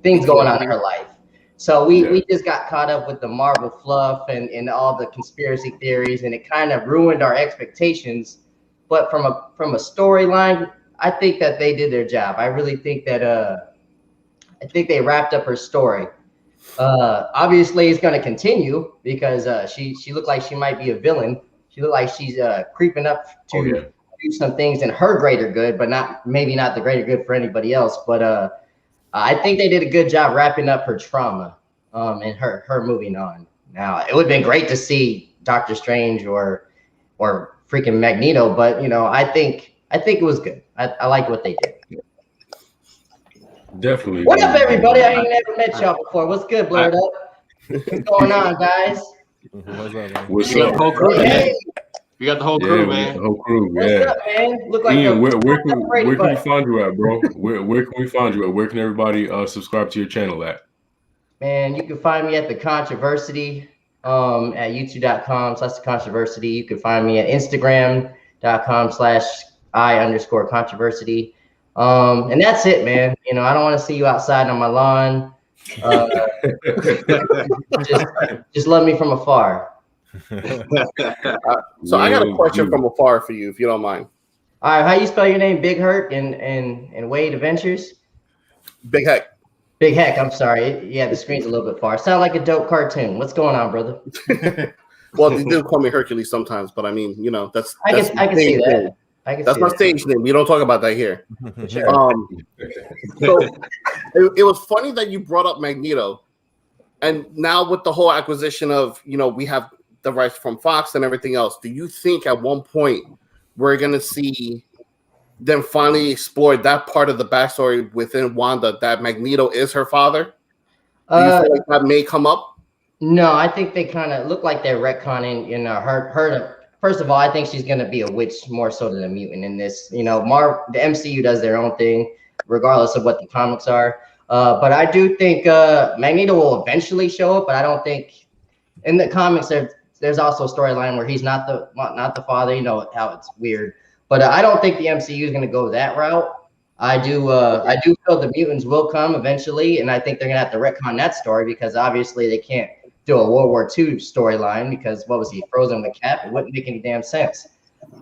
things going on in her life. So we just got caught up with the Marvel fluff and all the conspiracy theories, and it kind of ruined our expectations. But from a storyline, I think that they did their job. I really think that I think they wrapped up her story. Obviously, it's going to continue because she looked like she might be a villain. She looked like she's creeping up to do some things in her greater good, but maybe not the greater good for anybody else. But I think they did a good job wrapping up her trauma and her moving on. Now, it would have been great to see Doctor Strange or freaking Magneto, but I think it was good. I like what they did. Definitely. What up, everybody? I ain't never met y'all before. What's good, Blerd up? What's going on, guys? What's up, man? What's We got up? the whole crew, man. Hey, We got the whole Yeah, crew, we got man. the whole crew. what's Yeah. up, man? Look like Ian, where Brady can we Bunch. find you at, bro? Where can we find you at? Where can everybody subscribe to your channel at? Man, you can find me at The Controversy at youtube.com/The You can find me at instagram.com/I_controversy. And that's it, man. I don't want to see you outside on my lawn. Just love me from afar. So I got a question from afar for you, if you don't mind. All right, how you spell your name? Big Hurt and Wade Adventures? Big Heck. Big Heck, I'm sorry. Yeah, the screen's a little bit far. Sound like a dope cartoon. What's going on, brother? Well, they do call me Hercules sometimes, but I mean, that's I can see that. That's my stage name. We don't talk about that here. Sure. So it was funny that you brought up Magneto, and now with the whole acquisition of we have the rights from Fox and everything else. Do you think at one point we're gonna see them finally explore that part of the backstory within Wanda that Magneto is her father? Do you feel like that may come up? No, I think they kind of look like they're retconning, her. First of all, I think she's going to be a witch more so than a mutant in this. The MCU does their own thing, regardless of what the comics are. But I do think Magneto will eventually show up, but I don't think in the comics there's also a storyline where he's not the father. You know how it's weird. But I don't think the MCU is going to go that route. I do feel the mutants will come eventually, and I think they're going to have to retcon that story because obviously they can't do a World War II storyline because what was he frozen with Cap? It wouldn't make any damn sense.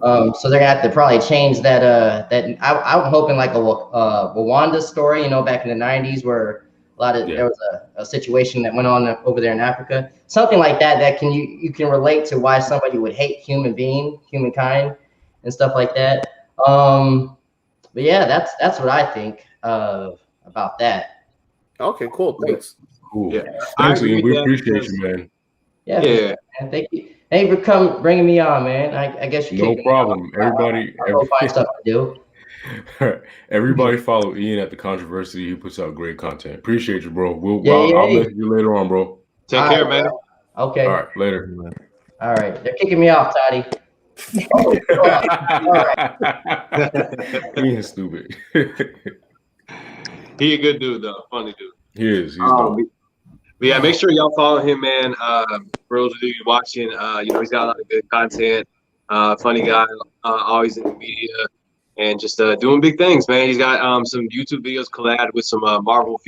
So they're gonna have to probably change that. I'm hoping like a Wanda story, back in the '90s where there was a situation that went on over there in Africa, something like that you can relate to why somebody would hate humankind, and stuff like that. But yeah, that's what I think about that. Okay, cool. Thanks. Cool. Yeah. Thanks, Ian. We appreciate you, man. Yeah. Man, thank you. Thank you for bringing me on, man. I guess you No problem. Everybody find stuff to do. Everybody follow Ian at The Controversy. He puts out great content. Appreciate you, bro. I'll message you later on, bro. Take care, man. Okay. All right, later. All right. They're kicking me off, Toddy. All right. Ian's stupid. He a good dude, though. Funny dude. He is. He's dope. But yeah, make sure y'all follow him, man. For those of you watching, he's got a lot of good content. Funny guy, always in the media, and just doing big things, man. He's got some YouTube videos collabed with some Marvel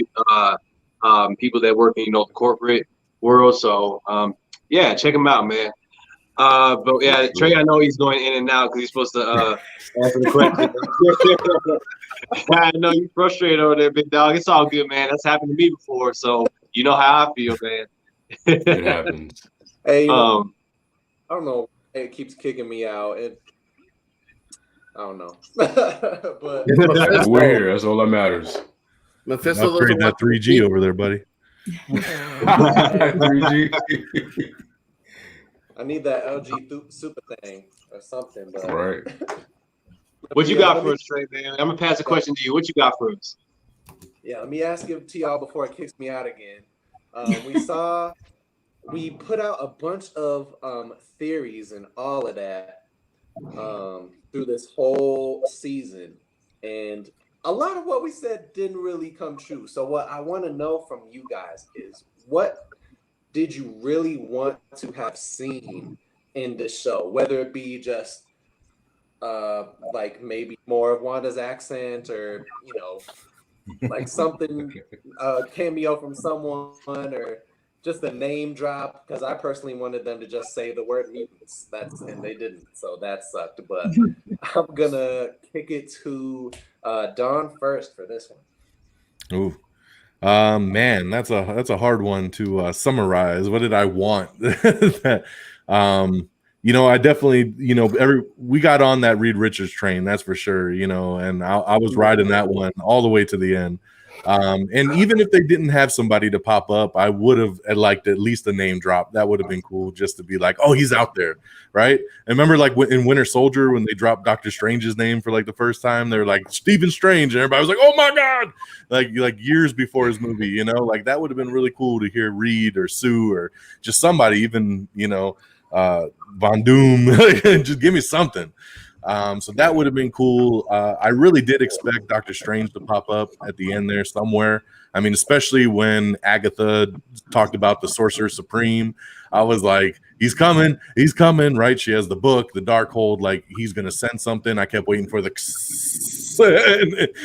people that work in the corporate world. So yeah, check him out, man. But yeah, Trey, I know he's going in and out because he's supposed to answer the question. I know you're frustrated over there, big dog. It's all good, man. That's happened to me before, so you know how I feel, man. It happens. Hey, I don't know. It keeps kicking me out. I don't know. But we're here. That's all that matters. Mephisto Upgrade that 3G over there, buddy. 3G. I need that LG super thing or something. But Right. What you got for us, Trey, man? I'm gonna pass the question to you. What you got for us? Yeah, let me ask it to y'all before it kicks me out again. We put out a bunch of theories and all of that through this whole season, and a lot of what we said didn't really come true. So what I want to know from you guys is, what did you really want to have seen in the show? Whether it be just like maybe more of Wanda's accent, or like something cameo from someone, or just a name drop, because I personally wanted them to just say the word mutants. And they didn't, so that sucked. But I'm gonna kick it to Dawn first for this one. Ooh. Man, that's a hard one to summarize. What did I want? I definitely, we got on that Reed Richards train, that's for sure, and I was riding that one all the way to the end. And even if they didn't have somebody to pop up, I would have liked at least a name drop. That would have been cool, just to be like, oh, he's out there, right? And remember, like in Winter Soldier, when they dropped Doctor Strange's name for like the first time, they were like Stephen Strange, and everybody was like, oh my god, like years before his movie, like that would have been really cool to hear Reed or Sue or just somebody, even Von Doom, just give me something. So that would have been cool. I really did expect Doctor Strange to pop up at the end there somewhere. I mean, especially when Agatha talked about the Sorcerer Supreme, I was like, he's coming, right? She has the book, the Darkhold, like he's going to send something. I kept waiting for the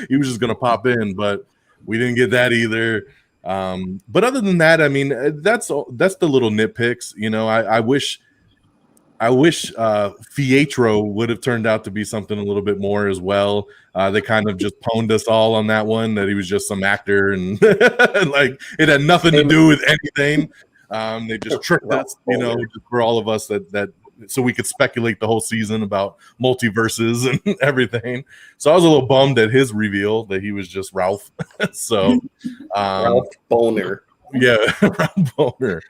he was just going to pop in, but we didn't get that either. But other than that, I mean, that's the little nitpicks, I wish Pietro would have turned out to be something a little bit more as well. They kind of just pwned us all on that one, that he was just some actor and like it had nothing to do with anything. They just tricked us, just for all of us that so we could speculate the whole season about multiverses and everything. So I was a little bummed at his reveal that he was just Ralph. So Ralph Boner. Yeah, Ralph Boner.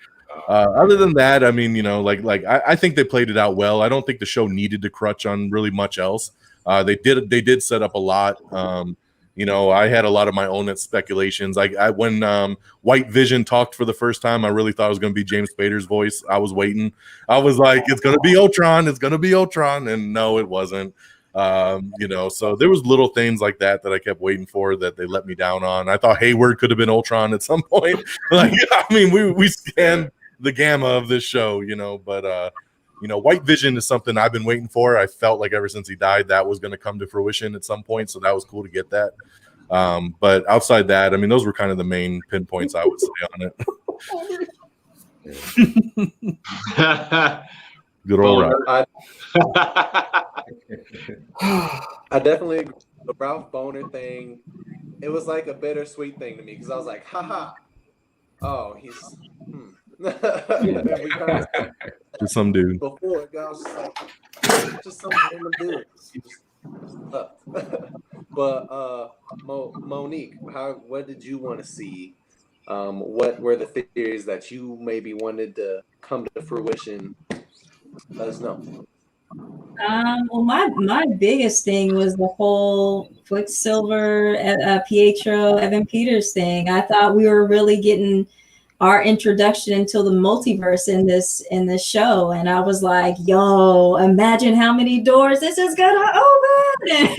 Other than that, I mean, I think they played it out well. I don't think the show needed to crutch on really much else. They did set up a lot. I had a lot of my own speculations. When White Vision talked for the first time, I really thought it was going to be James Spader's voice. I was waiting. I was like, it's going to be Ultron. It's going to be Ultron. And no, it wasn't. So there was little things like that I kept waiting for that they let me down on. I thought Hayward could have been Ultron at some point. We scanned the gamma of this show, but White Vision is something I've been waiting for. I felt like ever since he died, that was going to come to fruition at some point. So that was cool to get that. But outside that, I mean, those were kind of the main pinpoints I would say on it. Good old Ralph. I definitely agree. The Ralph Boner thing, it was like a bittersweet thing to me, because I was like, haha, oh, he's just some dude. Before, I was just like, just some random dude. But Monique, what did you want to see? What were the theories that you maybe wanted to come to fruition? Let us know. Well, my biggest thing was the whole Quicksilver, Pietro, Evan Peters thing. I thought we were really getting our introduction into the multiverse in this show, and I was like, "Yo, imagine how many doors this is gonna open!"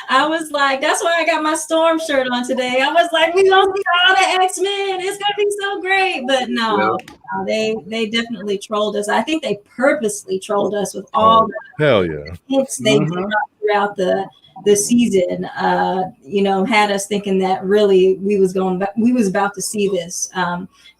I was like, that's why I got my Storm shirt on today. I was like, we gonna see all the X-Men. It's gonna be so great, but no. They definitely trolled us. I think they purposely trolled us with all the hell yeah hints they gave throughout the season. Had us thinking that really we was about to see this.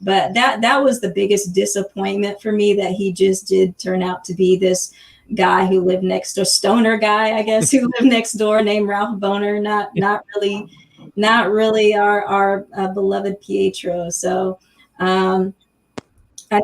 But that was the biggest disappointment for me, that he just did turn out to be this guy who lived next door, stoner guy, I guess, who lived next door, named Ralph Boner. Not really our beloved Pietro. So I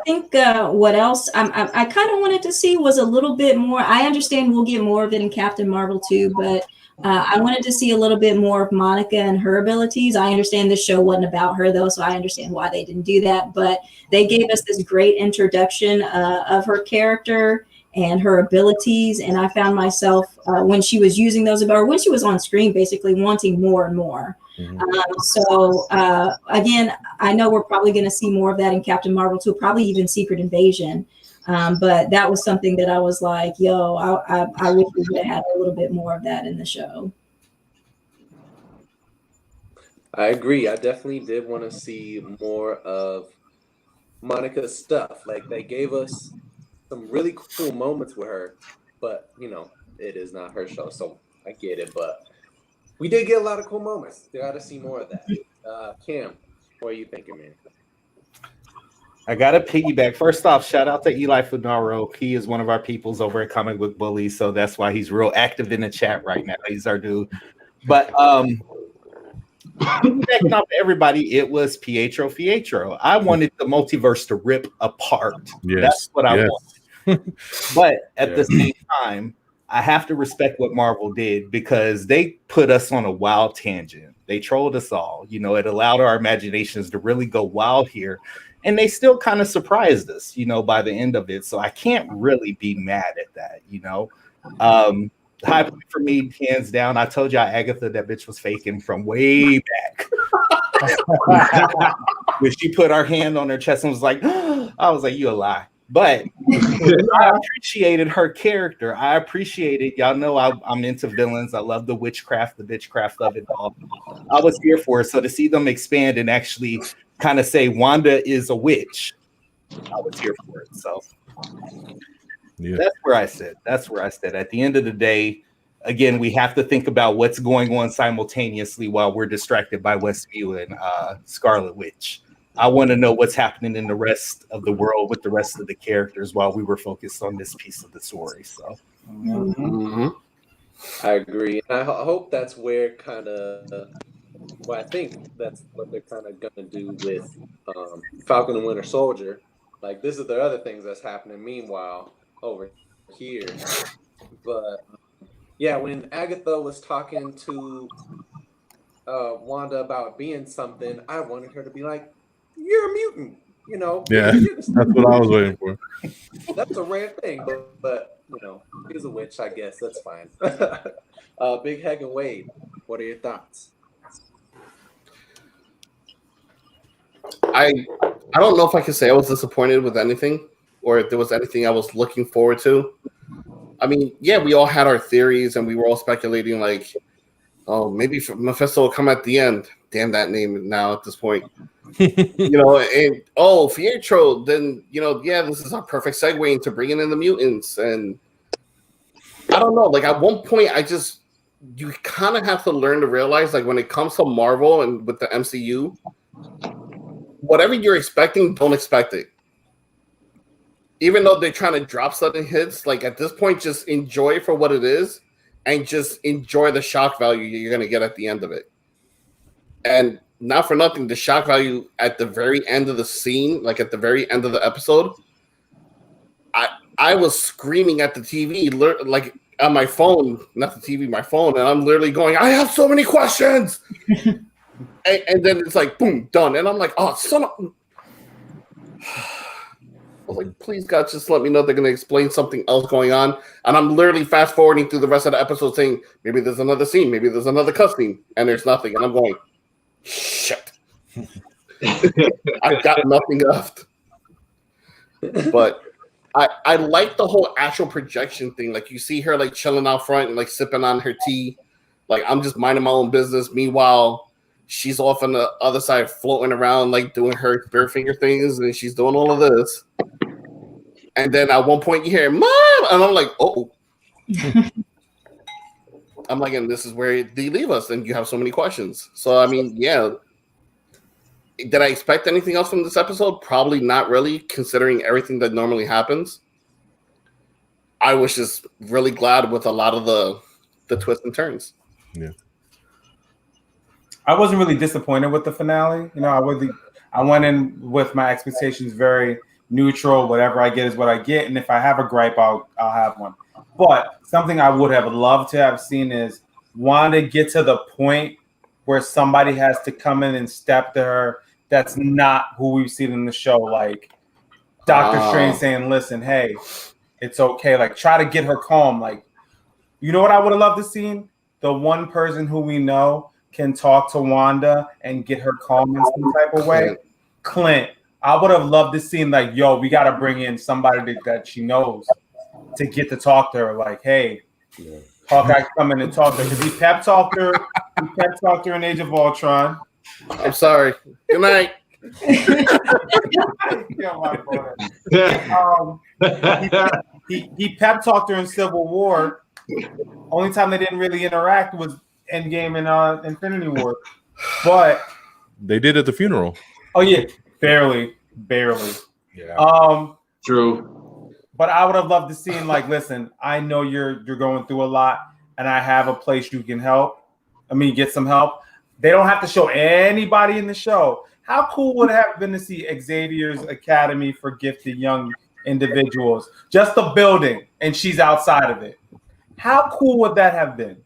think what else I kind of wanted to see was a little bit more. I understand we'll get more of it in Captain Marvel too, but I wanted to see a little bit more of Monica and her abilities. I understand this show wasn't about her though, so I understand why they didn't do that. But they gave us this great introduction of her character and her abilities, and I found myself when she was using those, or when she was on screen, basically wanting more and more. Again, I know we're probably going to see more of that in Captain Marvel too, probably even Secret Invasion. But that was something that I was like, yo, I wish we would have had a little bit more of that in the show. I agree. I definitely did want to see more of Monica's stuff. Like, they gave us some really cool moments with her, but it is not her show, so I get it. But we did get a lot of cool moments. They got to see more of that. Cam, what are you thinking, man? I got to piggyback. First off, shout out to Eli Funaro. He is one of our peoples over at Comic Book Bully, so that's why he's real active in the chat right now. He's our dude. But piggybacking off everybody, it was Pietro. I wanted the multiverse to rip apart. Yes. That's what I wanted. But at the same time, I have to respect what Marvel did, because they put us on a wild tangent. They trolled us all. It allowed our imaginations to really go wild here. And they still kind of surprised us, by the end of it. So I can't really be mad at that, High point for me, hands down. I told y'all Agatha, that bitch was faking from way back. When she put her hand on her chest and was like, I was like, you a lie. But I appreciated her character. I appreciated, y'all know I'm into villains. I love the witchcraft, the bitchcraft of it all. I was here for it. So to see them expand and actually kind of say Wanda is a witch, I was here for it. So that's where I said. At the end of the day, again, we have to think about what's going on simultaneously while we're distracted by Westview and Scarlet Witch. I want to know what's happening in the rest of the world with the rest of the characters while we were focused on this piece of the story. So I agree. I hope that's where kind of, well, I think that's what they're kind of going to do with Falcon and Winter Soldier. Like, this is the other things that's happening meanwhile over here. But yeah, when Agatha was talking to Wanda about being something, I wanted her to be like, you're a mutant, Yeah, that's what I was waiting for. That's a rare thing, but he's a witch, I guess. That's fine. Big Heck and Wade, what are your thoughts? I don't know if I can say I was disappointed with anything, or if there was anything I was looking forward to. I mean, yeah, we all had our theories, and we were all speculating like, oh, maybe Mephisto will come at the end. Damn that name now at this point. And Pietro, then, this is our perfect segue into bringing in the mutants. And I don't know, like, at one point, you kind of have to learn to realize, like, when it comes to Marvel and with the MCU, whatever you're expecting, don't expect it. Even though they're trying to drop sudden hits, like, at this point, just enjoy it for what it is and just enjoy the shock value you're going to get at the end of it. And not for nothing, the shock value at the very end of the scene, like at the very end of the episode, I was screaming at the TV, like on my phone, not the TV, my phone, and I'm literally going, I have so many questions. and then it's like, boom, done. And I'm like, oh, son of... I was like, please, God, just let me know they're going to explain something else going on. And I'm literally fast forwarding through the rest of the episode saying, maybe there's another scene, maybe there's another cuss scene, and there's nothing. And I'm going, shit. I've got nothing left. But I like the whole actual projection thing. Like, you see her like chilling out front and like sipping on her tea. Like, I'm just minding my own business. Meanwhile, she's off on the other side floating around, like doing her spirit finger things, and she's doing all of this. And then at one point you hear "Mom," and I'm like, "Oh." I'm like, and this is where they leave us, and you have so many questions. So I mean, yeah. Did I expect anything else from this episode? Probably not really, considering everything that normally happens. I was just really glad with a lot of the twists and turns. Yeah. I wasn't really disappointed with the finale. You know, I went in with my expectations very neutral. Whatever I get is what I get, and if I have a gripe, I'll have one. But something I would have loved to have seen is Wanda get to the point where somebody has to come in and step to her. That's not who we've seen in the show. Like Doctor Strange saying, "Listen, hey, it's okay." Like try to get her calm. Like, you know what I would have loved to see? The one person who we know can talk to Wanda and get her calm in some type of way. Clint. I would have loved to see like, yo, we got to bring in somebody that she knows to get to talk to her. Like, hey, Hawkeye, come in and talk to her. Because he pep talked her. He pep talked her in Age of Ultron. I'm sorry. Good night. He pep talked her in Civil War. Only time they didn't really interact was Endgame and Infinity War. But they did at the funeral. Oh yeah, barely. Yeah. True. But I would have loved to see him like, listen, I know you're going through a lot, and I have a place you can help. I mean, get some help. They don't have to show anybody in the show. How cool would it have been to see Xavier's Academy for Gifted Young Individuals? Just the building, and she's outside of it. How cool would that have been?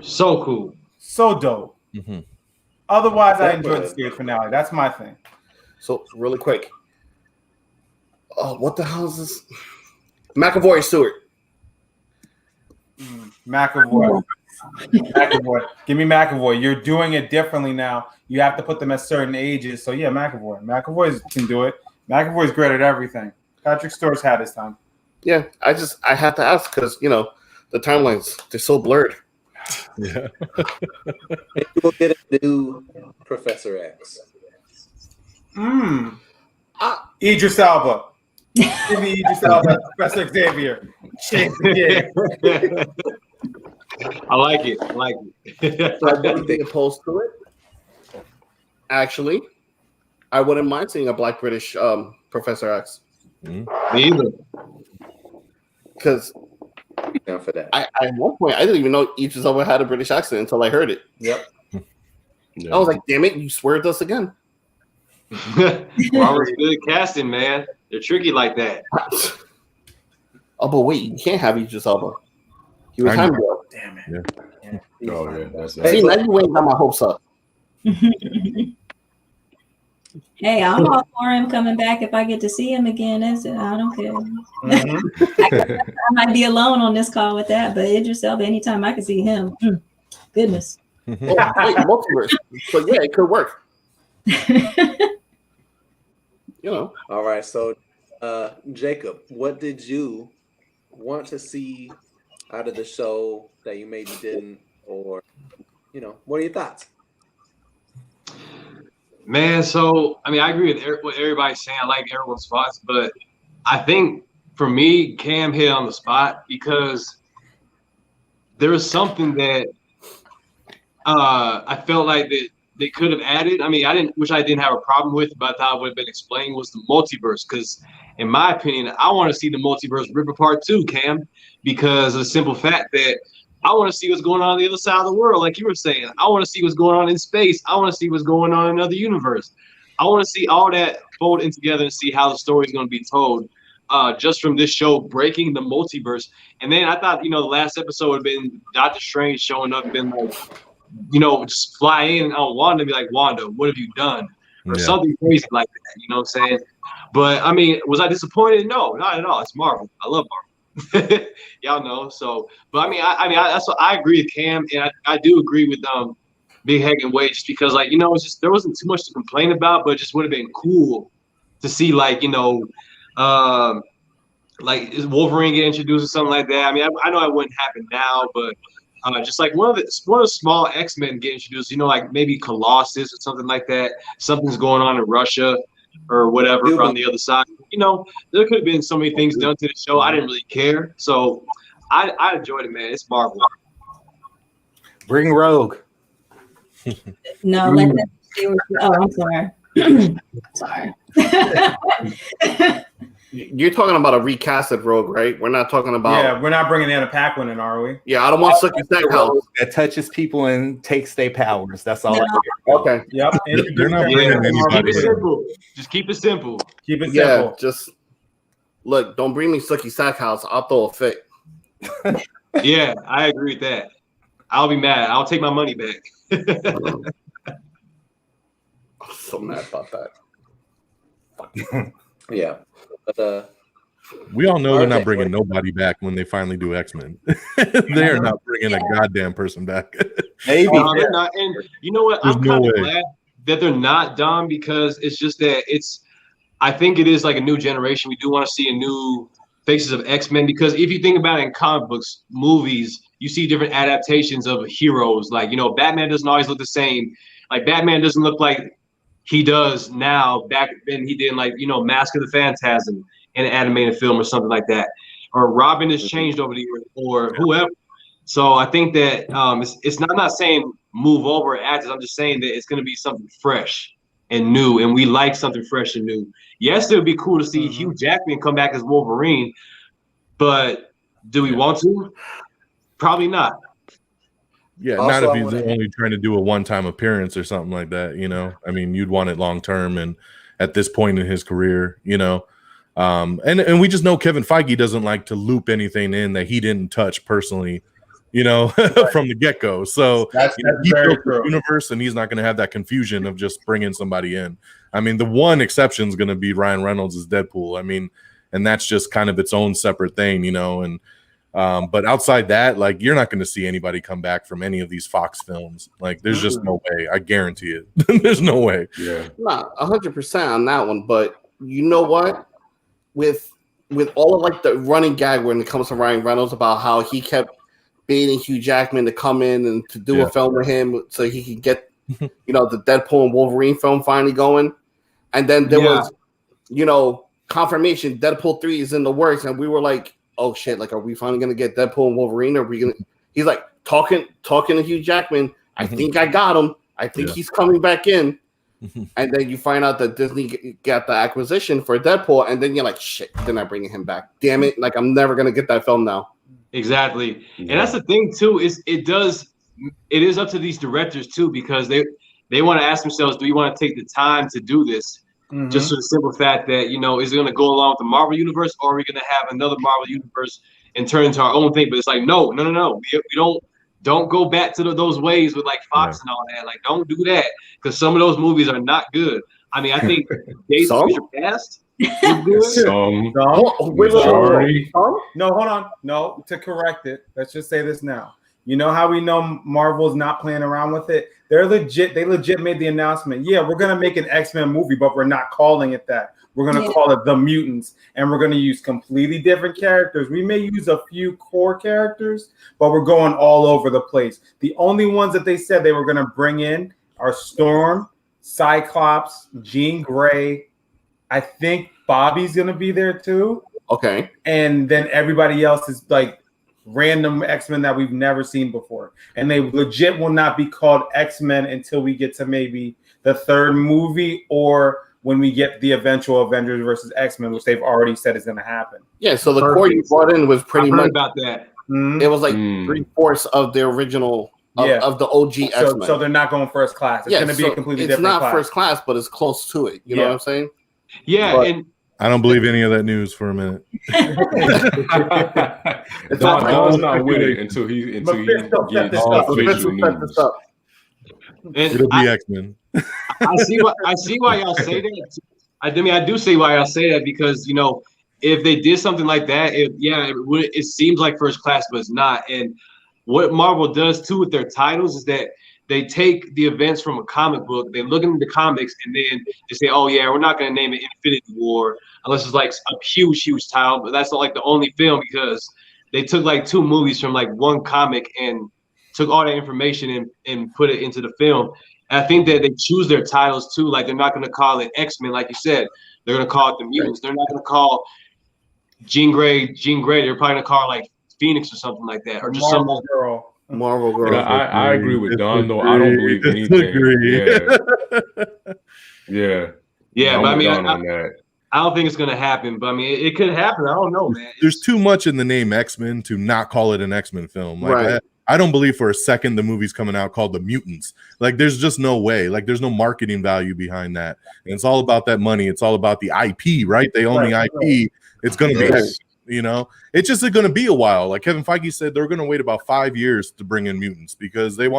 So cool. So dope. Mm-hmm. Otherwise, I enjoyed the series finale. That's my thing. So, really quick. Oh, what the hell is this? McAvoy Stewart. McAvoy. McAvoy. Give me McAvoy. You're doing it differently now. You have to put them at certain ages. So, yeah, McAvoy. McAvoy can do it. McAvoy's great at everything. Patrick Stewart's had his time. Yeah, I had to ask because, you know, the timelines, they're so blurred. Yeah. We'll get a new Professor X. Idris Elba. Give me Idris Elba, Professor Xavier. Change the game. I like it. So I wouldn't be opposed to it. Actually, I wouldn't mind seeing a Black British Professor X. Me either. Because down for that. At one point, I didn't even know Idris Elba had a British accent until I heard it. Yep. I was like, damn it, you sweared us again. Robert's good at casting, man. They're tricky like that. Oh, but wait, you can't have Idris Elba. He was Heimdall. Damn it. Yeah. Oh, yeah. That's See, now you ain't got my hopes up. Hey, I'm all for him coming back if I get to see him again. I don't care. I might be alone on this call with that, but Idris Elba, anytime I can see him, goodness. Oh, wait, multiverse. So yeah, it could work. You know. All right. So, Jacob, what did you want to see out of the show that you maybe didn't, or what are your thoughts? Man, so I mean, I agree with what everybody's saying. I like everyone's thoughts, but I think for me, Cam hit on the spot because there was something that I felt like that they could have added. I mean, I didn't have a problem with, but I thought it would have been explained was the multiverse. Because in my opinion, I want to see the multiverse rip apart too, Cam, because of the simple fact that I want to see what's going on the other side of the world, like you were saying. I want to see what's going on in space. I want to see what's going on in another universe. I want to see all that fold in together and see how the story is going to be told just from this show breaking the multiverse. And then I thought, the last episode would have been Doctor Strange showing up and been like, just fly in on Wanda and be like, Wanda, what have you done? Or something crazy like that, you know what I'm saying? But, I mean, was I disappointed? No, not at all. It's Marvel. I love Marvel. Y'all know. So, but I mean, that's what I agree with Cam, and I do agree with Big Heck and Wade, just because it's just there wasn't too much to complain about, but it just would have been cool to see like is Wolverine get introduced or something like that. I mean, I know it wouldn't happen now, but just like one of the small X-Men get introduced, you know, like maybe Colossus or something like that. Something's going on in Russia or whatever on the other side. You know, there could have been so many things done to the show. I didn't really care. So I enjoyed it, man. It's Marvel. Bring Rogue. No, let them stay with you. Oh, I'm sorry. Sorry. You're talking about a recasted Rogue, right? We're not talking about. Yeah, we're not bringing Anna Paquin in, are we? Yeah, I don't want Sucky Stackhouse. That touches people and takes their powers. That's all. No. Okay. Yep. They're not bringing anybody Keep it in. simple. Just keep it simple. Keep it Yeah, simple. just look. Don't bring me Sucky Stackhouse. I'll throw a fit. Yeah, I agree with that. I'll be mad. I'll take my money back. I'm so mad about that. Yeah. But We all know they're not RJ, bringing nobody back when they finally do X-Men. They are not bringing a goddamn person back. Maybe. No, they're not. And you know what? There's I'm no kind of way. glad that they're not, Dom, because it's just that I think it is like a new generation. We do want to see a new faces of X-Men, because if you think about it, in comic books, movies, you see different adaptations of heroes. Like, you know, Batman doesn't always look the same. Like, Batman doesn't look like he does now back then he did, like, you know, Mask of the Phantasm in an animated film or something like that. Or Robin has changed over the years, or whoever. So I think that it's not, I'm not saying move over actors. I'm just saying that it's going to be something fresh and new, and we like something fresh and new. Yes, it would be cool to see Hugh Jackman come back as Wolverine, but do we want to? Probably not. Yeah, Also, not I if he's wanna- only trying to do a one-time appearance or something like that, you know. I mean, you'd want it long-term, and at this point in his career, you know. And we just know Kevin Feige doesn't like to loop anything in that he didn't touch personally, you know, from the get-go. So That's he very built the true. universe, and he's not going to have that confusion of just bringing somebody in. I mean, the one exception is going to be Ryan Reynolds as Deadpool. I mean, and that's just kind of its own separate thing, you know. And but outside that, like, you're not going to see anybody come back from any of these Fox films. Like, there's just no way. I guarantee it. There's no way. Yeah. Not 100% on that one, but you know what? With all of like the running gag when it comes to Ryan Reynolds about how he kept baiting Hugh Jackman to come in and to do a film with him so he could get, you know, the Deadpool and Wolverine film finally going. And then there was, you know, confirmation Deadpool 3 is in the works, and we were like, oh shit, like, are we finally gonna get Deadpool and Wolverine? Are we gonna? He's like talking to Hugh Jackman. I think I got him. I think he's coming back in. And then you find out that Disney got the acquisition for Deadpool, and then you're like, shit, they're not bringing him back. Damn it! Like, I'm never gonna get that film now. Exactly. And that's the thing too, is it is up to these directors too, because they want to ask themselves, do we want to take the time to do this? Just for the simple fact that, you know, is it going to go along with the Marvel universe, or are we going to have another Marvel universe and turn into our own thing? But it's like, no. We don't go back to those ways with like Fox and all that. Like, don't do that, because some of those movies are not good. I mean, I think Days of Future Past is good. Some majority. No, hold on. No, to correct it, let's just say this now. You know how we know Marvel's not playing around with it? They legit made the announcement. Yeah, we're gonna make an X-Men movie, but we're not calling it that. We're gonna call it The Mutants, and we're gonna use completely different characters. We may use a few core characters, but we're going all over the place. The only ones that they said they were gonna bring in are Storm, Cyclops, Jean Grey. I think Bobby's gonna be there too. Okay. And then everybody else is like random X-Men that we've never seen before. And they legit will not be called X-Men until we get to maybe the third movie, or when we get the eventual Avengers versus X-Men, which they've already said is going to happen. Yeah, so the core you brought in was pretty much about that. Mm-hmm. It was like 3/4 of the original of the OG X-Men. So they're not going first class. It's going to be a completely different class. It's not first class, but it's close to it. You know what I'm saying? Yeah, but, and I don't believe any of that news for a minute. Don's not with it until he gets official news. It'll be X-Men. I see why y'all say that. I mean, I do see why y'all say that, because, you know, if they did something like that, it seems like first class, but it's not. And what Marvel does too with their titles is that they take the events from a comic book, they look into the comics, and then they say, oh yeah, we're not going to name it Infinity War unless it's like a huge title. But that's not like the only film, because they took like 2 movies from like one comic and took all that information and put it into the film. And I think that they choose their titles too. Like they're not going to call it X-Men, like you said. They're going to call it the Mutants. They're not going to call Jean Grey. They're probably going to call it like Phoenix or something like that, or just Marvel Girl. Marvel Girl. I agree with Don though. I don't believe anything. Yeah. But I mean, on that. I don't think it's going to happen. But I mean, it could happen. I don't know, man. There's too much in the name X-Men to not call it an X-Men film. Like Right. I don't believe for a second the movie's coming out called The Mutants. Like, there's just no way. Like, there's no marketing value behind that. And it's all about that money. It's all about the IP, right? They own the IP. It's going to be, you know, it's just going to be a while. Like Kevin Feige said, they're going to wait about 5 years to bring in mutants because they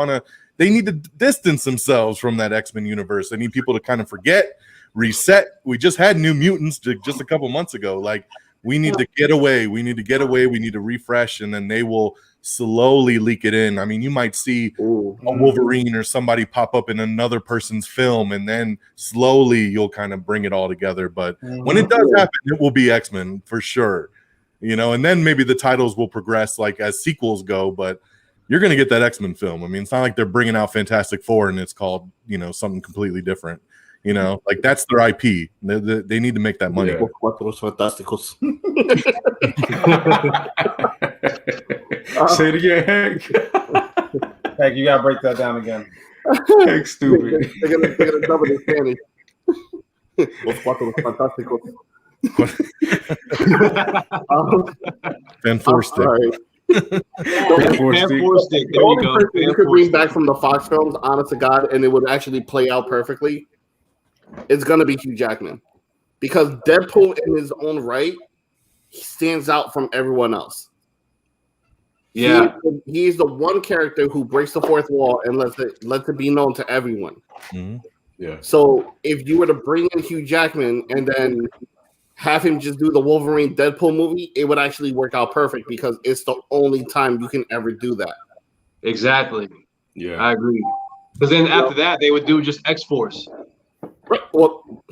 need to distance themselves from that X-Men universe. They need people to kind of forget, reset. We just had New Mutants just a couple months ago. Like, we need to get away. We need to refresh, and then they will slowly leak it in. I mean, you might see a Wolverine or somebody pop up in another person's film, and then slowly you'll kind of bring it all together. But when it does happen, it will be X-Men for sure. You know, and then maybe the titles will progress like as sequels go, but you're going to get that X-Men film. I mean, it's not like they're bringing out Fantastic Four and it's called, you know, something completely different. You know, like that's their IP. They need to make that money. Say it again, Hank. Hank, you gotta break that down again. Hank, stupid. They're gonna double the Spanish. Los Cuatro Fantásticos. Fantastic. The only person you could bring back from the Fox films, honest to God, and it would actually play out perfectly, it's gonna be Hugh Jackman, because Deadpool in his own right, he stands out from everyone else. Yeah, he is the one character who breaks the fourth wall and lets it be known to everyone. Mm-hmm. Yeah. So if you were to bring in Hugh Jackman and then have him just do the Wolverine Deadpool movie, it would actually work out perfect because it's the only time you can ever do that. Exactly. Yeah, I agree. Because then after that, they would do just X-Force. Right. Well,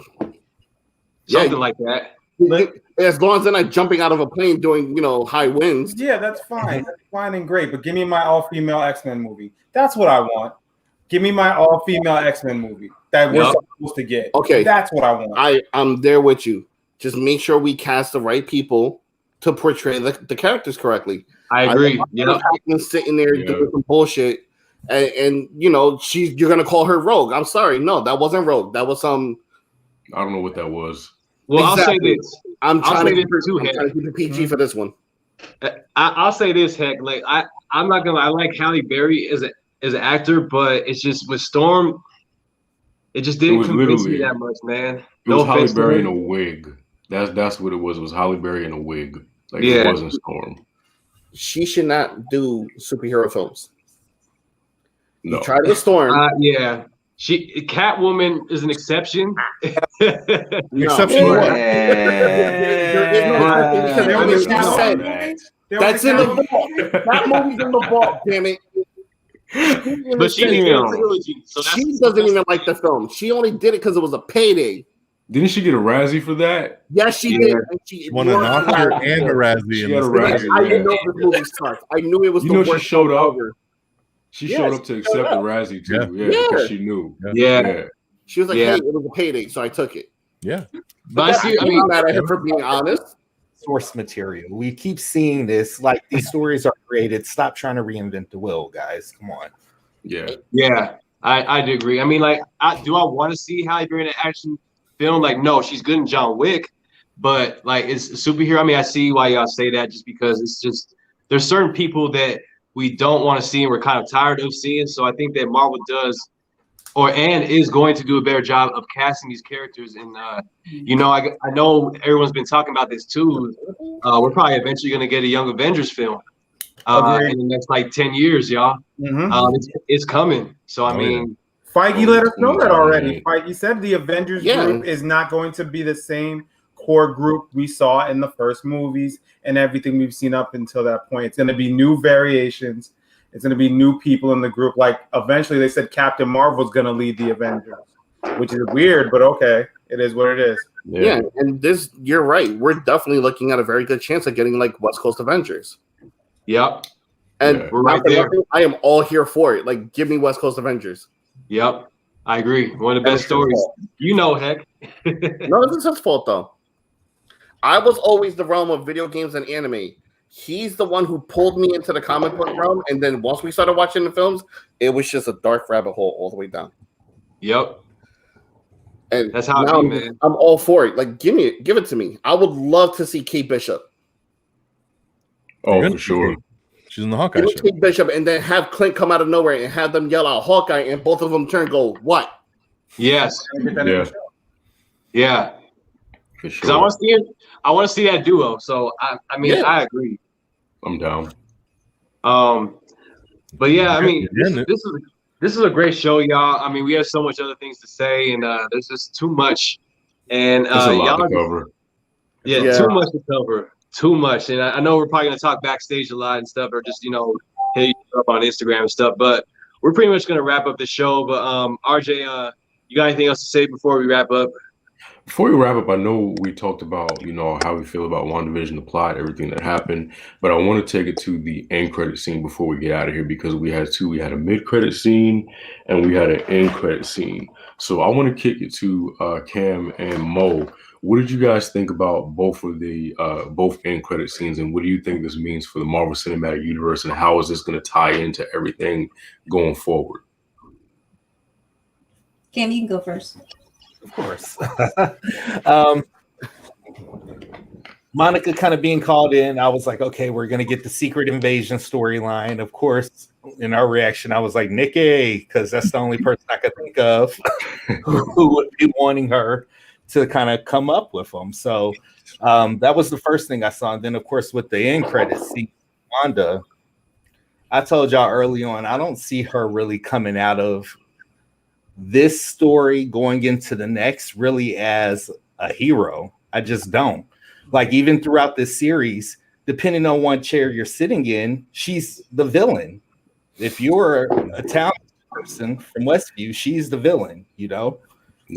something like that. As long as they're not jumping out of a plane doing, you know, high winds. Yeah, that's fine. That's fine and great. But give me my all-female X-Men movie. That's what I want. Give me my all-female X-Men movie that we're supposed to get. Okay. That's what I want. I'm there with you. Just make sure we cast the right people to portray the characters correctly. I agree. Sitting there doing some bullshit, and you know you're gonna call her Rogue. I'm sorry, no, that wasn't Rogue. That was some. I don't know what that was. Well, exactly. I'll say this. I'm trying to keep it PG for this one. I'll say this, Heck. Like I'm not gonna. I like Halle Berry as an actor, but it's just with Storm, it just didn't convince me that much, man. It was Halle Berry in a wig. That's what it was. It was Halle Berry in a wig. Like it wasn't Storm. She should not do superhero films. No. You tried with Storm. Yeah. Catwoman is an exception. Exception. That's in the vault. That movie's in the vault. Damn it. But she doesn't even like the film. She only did it because it was a payday. Didn't she get a Razzie for that? Yes, she did. She won an Oscar and a Razzie. She got a Razzie. I didn't know this movie sucked. I knew it was the worst. She showed up. She showed up to accept the Razzie too. Yeah, because she knew. Yeah. She was like, "Hey, it was a payday, so I took it." Yeah. But I'm mad at her for being honest. Source material. We keep seeing this. Like these stories are created. Stop trying to reinvent the wheel, guys. Come on. Yeah. Yeah. I do agree. I mean, like, do I want to see Halle Berry in an action film? Like, no, she's good in John Wick, but like, it's a superhero. I mean, I see why y'all say that, just because it's just there's certain people that we don't want to see and we're kind of tired of seeing. So I think that Marvel does and is going to do a better job of casting these characters. And you know, I know everyone's been talking about this too. We're probably eventually going to get a Young Avengers film in the next like 10 years, y'all. It's coming. So I mean, Feige let us know that already. Feige said the Avengers group is not going to be the same core group we saw in the first movies and everything we've seen up until that point. It's going to be new variations. It's going to be new people in the group. Like eventually they said Captain Marvel's going to lead the Avengers, which is weird, but okay. It is what it is. Yeah, and you're right. We're definitely looking at a very good chance of getting like West Coast Avengers. Yep. And we're right there. I am all here for it. Like, give me West Coast Avengers. Yep, I agree. One of the best stories. You know, heck. No, this is his fault though. I was always the realm of video games and anime. He's the one who pulled me into the comic book realm, and then once we started watching the films, it was just a dark rabbit hole all the way down. Yep. And that's how now it is, man. I'm all for it. Like, give it to me. I would love to see Kate Bishop. Oh, for sure. She's in the Hawkeye show. Kate Bishop, and then have Clint come out of nowhere and have them yell out Hawkeye, and both of them turn and go, what? Yes. Yeah. For Because I want to see that duo. So I mean, I agree. I'm down. But yeah, I mean, this is a great show, y'all. I mean, we have so much other things to say, and there's just too much. And There's a lot to cover. Yeah, too much to cover. Too much. And I know we're probably gonna talk backstage a lot and stuff, or just hit you up on Instagram and stuff. But we're pretty much gonna wrap up the show. But RJ, you got anything else to say before we wrap up? Before we wrap up, I know we talked about, how we feel about WandaVision, the plot, everything that happened, but I want to take it to the end credit scene before we get out of here, because we had two. We had a mid-credit scene and we had an end credit scene. So I want to kick it to Cam and Mo. What did you guys think about both of the both end credit scenes, and what do you think this means for the Marvel Cinematic Universe, and how is this going to tie into everything going forward? Cam, you can go first. Of course. Monica kind of being called in, I was like, okay, we're going to get the Secret Invasion storyline. Of course, in our reaction, I was like, Nikki, because that's the only person I could think of who would be wanting her to kind of come up with them. So that was the first thing I saw. And then, of course, with the end credits, see Wanda, I told y'all early on, I don't see her really coming out of this story going into the next really as a hero. I just don't. Like, even throughout this series, depending on what chair you're sitting in, she's the villain. If you're a talented person from Westview, she's the villain, Yeah.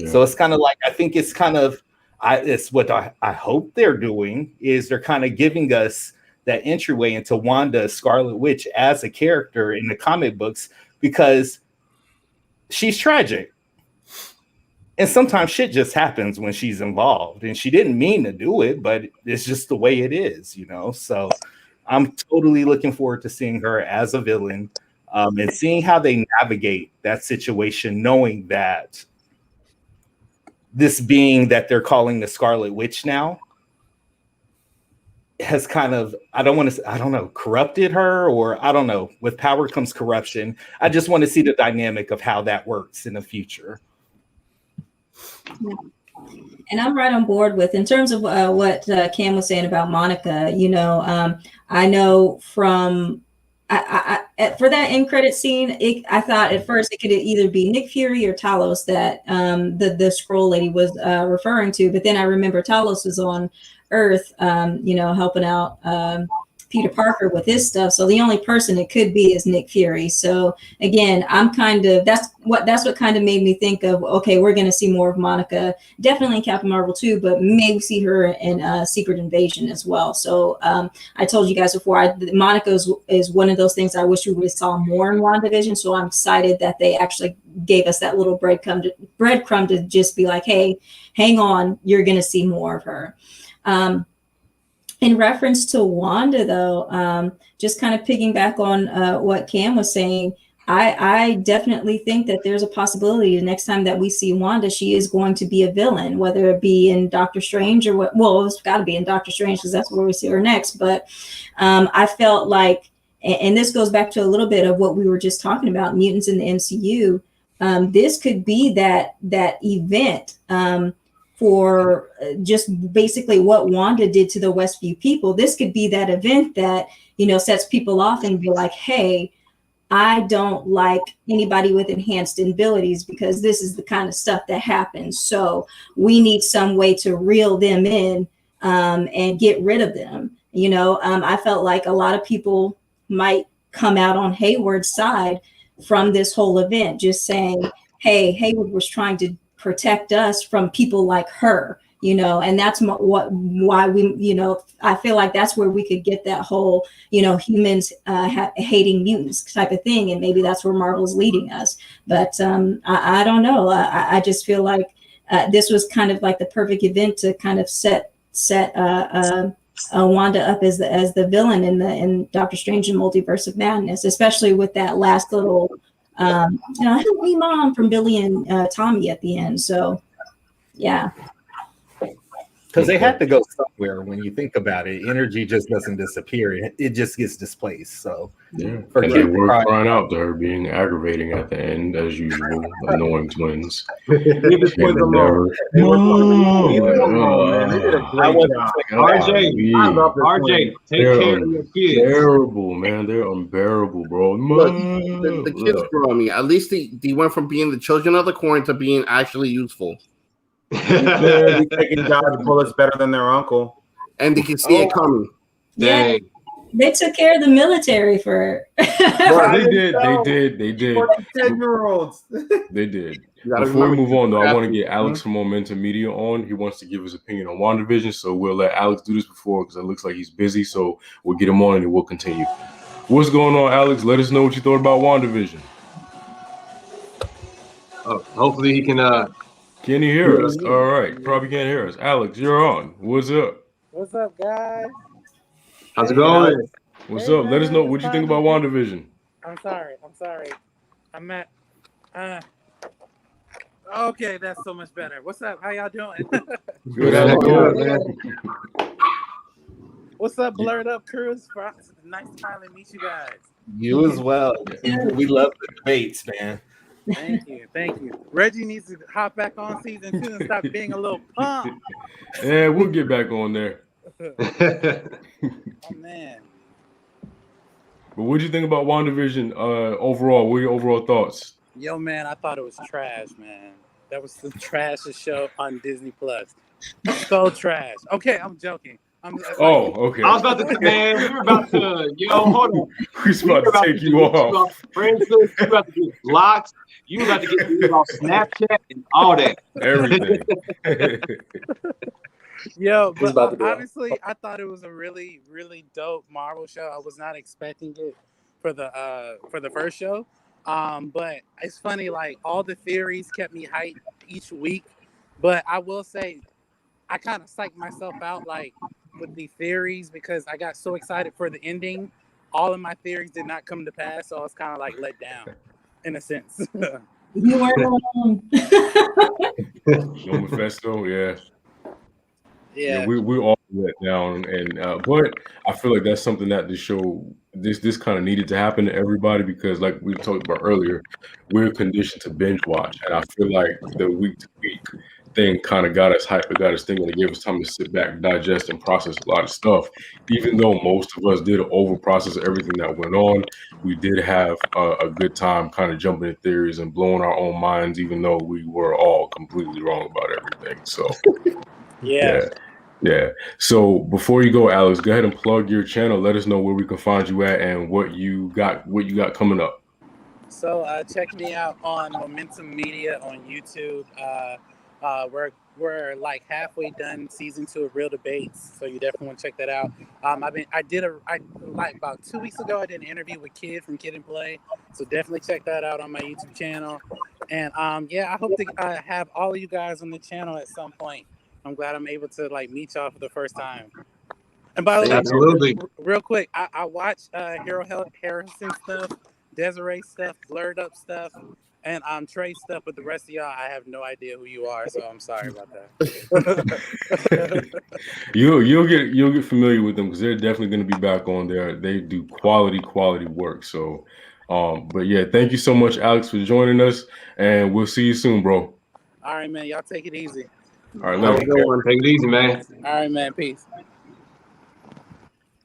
So it's kind of like, I think it's kind of, it's what I hope they're doing is they're kind of giving us that entryway into Wanda Scarlet Witch as a character in the comic books, because she's tragic. And sometimes shit just happens when she's involved, and she didn't mean to do it, but it's just the way it is, So I'm totally looking forward to seeing her as a villain, and seeing how they navigate that situation, knowing that this being that they're calling the Scarlet Witch now has kind of, corrupted her, or I don't know. With power comes corruption. I just want to see the dynamic of how that works in the future. Yeah. And I'm right on board with, in terms of what Cam was saying about Monica. I know from for that end credit scene, I thought at first it could either be Nick Fury or Talos that the scroll lady was referring to, but then I remember Talos was on Earth, helping out Peter Parker with his stuff. So the only person it could be is Nick Fury. So again, that's what kind of made me think of, okay, we're going to see more of Monica, definitely in Captain Marvel too, but maybe see her in Secret Invasion as well. So I told you guys before, Monica is one of those things I wish we would have saw more in WandaVision. So I'm excited that they actually gave us that little breadcrumb to just be like, hey, hang on, you're going to see more of her. In reference to Wanda, though, just kind of piggyback on what Cam was saying, I definitely think that there's a possibility the next time that we see Wanda, she is going to be a villain, whether it be in Doctor Strange or what. Well, it's got to be in Doctor Strange because that's where we see her next. But I felt like, and this goes back to a little bit of what we were just talking about, mutants in the MCU. This could be that event. For just basically what Wanda did to the Westview people. This could be that event that, sets people off and be like, hey, I don't like anybody with enhanced abilities because this is the kind of stuff that happens. So we need some way to reel them in and get rid of them. I felt like a lot of people might come out on Hayward's side from this whole event, just saying, hey, Hayward was trying to protect us from people like her, and that's why we, I feel like that's where we could get that whole, humans hating mutants type of thing. And maybe that's where Marvel's leading us. But I don't know. I just feel like this was kind of like the perfect event to kind of set Wanda up as the villain in Doctor Strange and Multiverse of Madness, especially with that last little, help me, Mom, from Billy and Tommy at the end. So, yeah. Because they had to go somewhere. When you think about it, energy just doesn't disappear; it just gets displaced. So, and they were crying out to her, being aggravating at the end as usual, annoying twins. RJ, take care of your kids. Terrible, man. They're unbearable, bro. Look, the kids grow on me. At least they went from being the children of the corn to being actually useful. They're taking dodge bullets better than their uncle, and they can see it coming. Yeah, they took care of the military for. They did. 10-year-olds. They did. Before we move on, though, I want to get Alex from Momentum Media on. He wants to give his opinion on WandaVision, so we'll let Alex do this because it looks like he's busy. So we'll get him on and we'll continue. What's going on, Alex? Let us know what you thought about WandaVision. Hopefully he can. Can you hear us? All right. Probably can't hear us. Alex, you're on. What's up? What's up, guys? How's it going? What's up? Let us know what you think about WandaVision. I'm sorry. I'm at. Okay, that's so much better. What's up? How y'all doing? Good. How's it going, man? What's up, Blerd Up crew? It's nice to finally meet you guys. You as well. We love the debates, man. Thank you. Reggie needs to hop back on season 2 and stop being a little punk. Yeah, we'll get back on there. Oh man. But what do you think about WandaVision overall? What are your overall thoughts? Yo, man, I thought it was trash, man. That was the trashest show on Disney Plus. So trash. Okay, I'm joking. Okay. I was about to, man. We were about to, hold on. We were about to take you off. Friends list. You about to get blocked. You were about to get off Snapchat and all that. Everything. Yo, but honestly, I thought it was a really, really dope Marvel show. I was not expecting it for the first show. But it's funny, like all the theories kept me hyped each week. But I will say, I kind of psyched myself out, like with the theories, because I got so excited for the ending. All of my theories did not come to pass, so I was kind of like let down, in a sense. You weren't alone. No Mephisto, yeah. We all let down, and but I feel like that's something that the show this kind of needed to happen to everybody, because like we talked about earlier, we're conditioned to binge watch, and I feel like the week to week thing kind of got us hyped, it got us thinking, it gave us time to sit back, digest, and process a lot of stuff. Even though most of us did over process everything that went on, we did have a good time kind of jumping in theories and blowing our own minds, even though we were all completely wrong about everything. So yeah. So before you go, Alex, go ahead and plug your channel. Let us know where we can find you at and what you got coming up. So check me out on Momentum Media on YouTube. We're like halfway done season 2 of Real Debates, so you definitely want to check that out. About 2 weeks ago, I did an interview with Kid from Kid and Play, so definitely check that out on my YouTube channel. And I hope to have all of you guys on the channel at some point. I'm glad I'm able to like meet y'all for the first time. And by the way, real quick, I watched Hero Harrison stuff, Desiree stuff, Blerd Up stuff, and Trey stuff, but the rest of y'all, I have no idea who you are, so I'm sorry about that. You'll get familiar with them, because they're definitely going to be back on there. They do quality work. So, but yeah, thank you so much, Alex, for joining us, and we'll see you soon, bro. All right, man. Y'all take it easy. All right, love you. Take it easy, man. All right, man. Peace.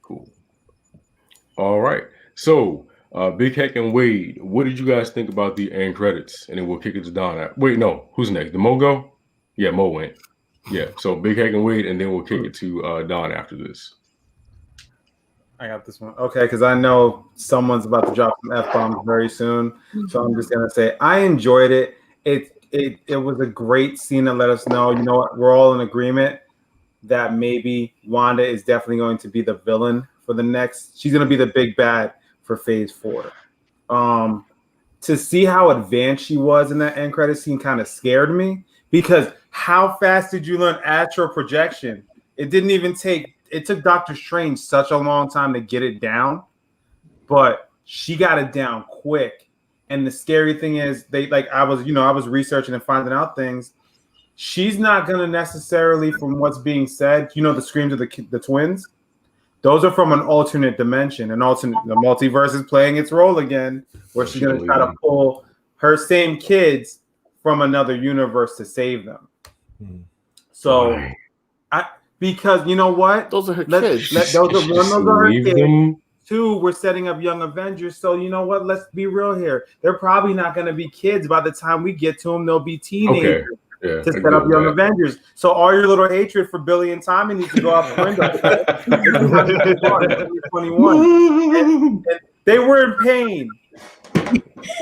Cool. All right. So, Big Heck and Wade, what did you guys think about the end credits? And then we'll kick it to Don. Wait, no. Who's next? Did Mo go? Yeah, Mo went. Yeah. So Big Heck and Wade, and then we'll kick it to Don after this. I got this one. Okay, because I know someone's about to drop some F-bombs very soon. So I'm just going to say I enjoyed it. it was a great scene to let us know, you know what, we're all in agreement that maybe Wanda is definitely going to be the villain for the next. She's going to be the big bad for Phase 4. To see how advanced she was in that end credit scene kind of scared me, because how fast did you learn astral projection? It didn't even take. It took Doctor Strange such a long time to get it down, but she got it down quick. And the scary thing is, I was researching and finding out things. She's not going to necessarily, from what's being said, the screams of the twins. Those are from an alternate dimension. The multiverse is playing its role again, where she's going to try to pull her same kids from another universe to save them. So, because you know what? Those are her kids. Those are her kids. 2, we're setting up Young Avengers. So you know what? Let's be real here. They're probably not going to be kids by the time we get to them. They'll be teenagers. Okay. Yeah, to set up Young Avengers. So all your little hatred for Billy and Tommy needs to go out the window. And they were in pain.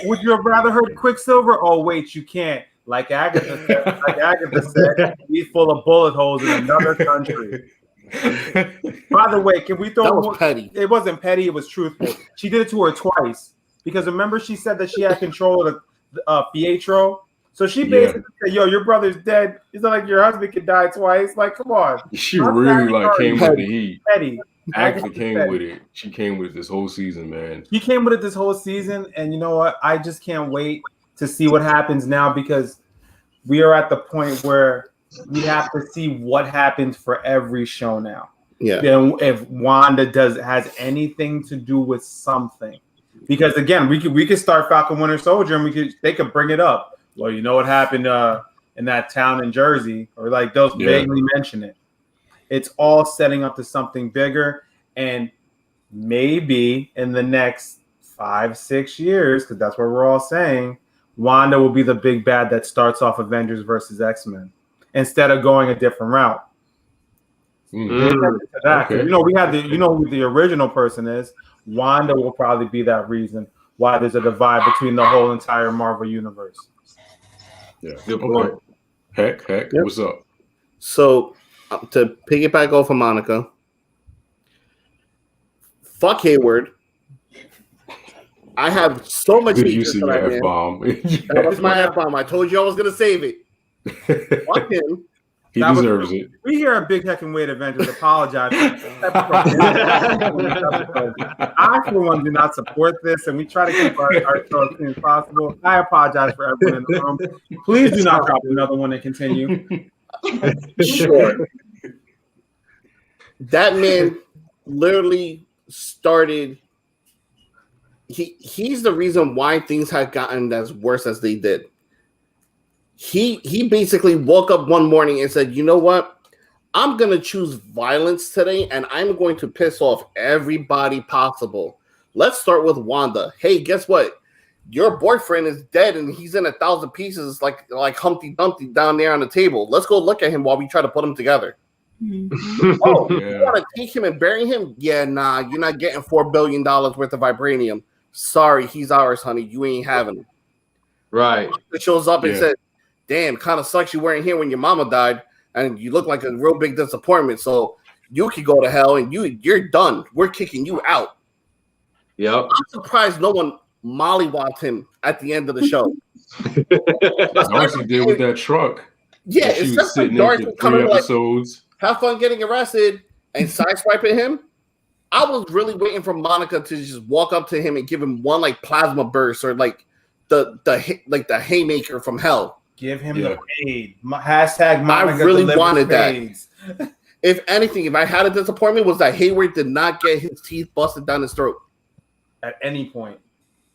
Would you have rather heard Quicksilver? Oh, wait, you can't. Like Agatha said, he's full of bullet holes in another country. By the way, can we throw that was petty? It wasn't petty, it was truthful. She did it to her twice. Because remember, she said that she had control of the Pietro. So she basically said, "Yo, your brother's dead. It's not like your husband could die twice. Like, come on." She really came with the heat. Petty. Agatha came with it. She came with it this whole season, man. She came with it this whole season, and you know what? I just can't wait to see what happens now, because we are at the point where we have to see what happens for every show now. Yeah. Then if Wanda has anything to do with something, because again, we could start Falcon Winter Soldier, and they could bring it up. Well, you know what happened in that town in Jersey, or like those vaguely mention it. It's all setting up to something bigger, and maybe in the next 5-6 years, because that's what we're all saying, Wanda will be the big bad that starts off Avengers versus X-Men instead of going a different route. Okay. We have who the original person is. Wanda will probably be that reason why there's a divide between the whole entire Marvel universe. Yeah, good point. Heck, yep. What's up? So, to piggyback off of Monica, fuck Hayward. I have so much hatred for that man. F-bomb. That was my F-bomb. I told you I was going to save it. Fuck him. He deserves it. We here at Big Heck and Wade Avengers apologize. I, for one, do not support this, and we try to keep our show as clean as possible. I apologize for everyone in the room. Please do not drop another one and continue. Sure. That man literally started. He's the reason why things had gotten as worse as they did. He basically woke up one morning and said, "You know what? I'm going to choose violence today, and I'm going to piss off everybody possible. Let's start with Wanda. Hey, guess what? Your boyfriend is dead, and he's in 1,000 pieces like Humpty Dumpty down there on the table. Let's go look at him while we try to put him together." Oh, you want to take him and bury him? Yeah, nah, you're not getting $4 billion worth of vibranium. Sorry, he's ours, honey. You ain't having him. Right. It shows up and says, "Damn, kind of sucks you weren't here when your mama died, and you look like a real big disappointment. So you could go to hell, and you're done. We're kicking you out." Yep. I'm surprised no one mollywopped him at the end of the show. That's what she did with that truck. Yeah, she was sitting there for 3 episodes. Have fun getting arrested and sideswiping him. I was really waiting for Monica to just walk up to him and give him one like plasma burst or like the haymaker from hell. Give him the fade. Hashtag Monica. I really wanted that. If anything, if I had a disappointment, was that Hayward did not get his teeth busted down his throat at any point.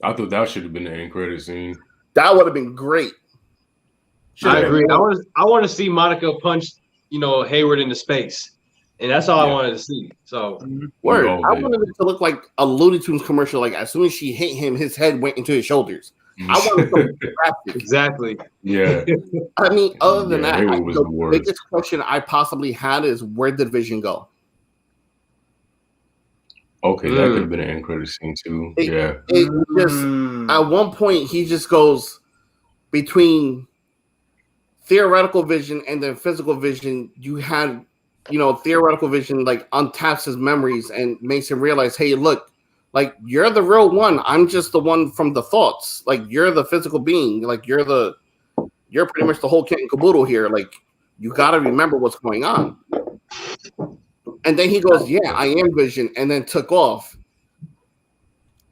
I thought that should have been the end credit scene. That would have been great. I agree. I want to see Monica punch, Hayward into space, and that's all I wanted to see. So, word. I wanted it to look like a Looney Tunes commercial. Like as soon as she hit him, his head went into his shoulders. I wanted something drastic. Exactly. Yeah. I mean, other than that, the biggest question I possibly had is where did Vision go? Okay, that could have been an end credit scene too. It just at one point he just goes between theoretical vision and then physical vision, you had, theoretical vision like untaps his memories and makes him realize, hey, look, like you're the real one. I'm just the one from the thoughts. Like you're the physical being. Like you're pretty much the whole kit and caboodle here. Like you got to remember what's going on. And then he goes, yeah, I am Vision, and then took off.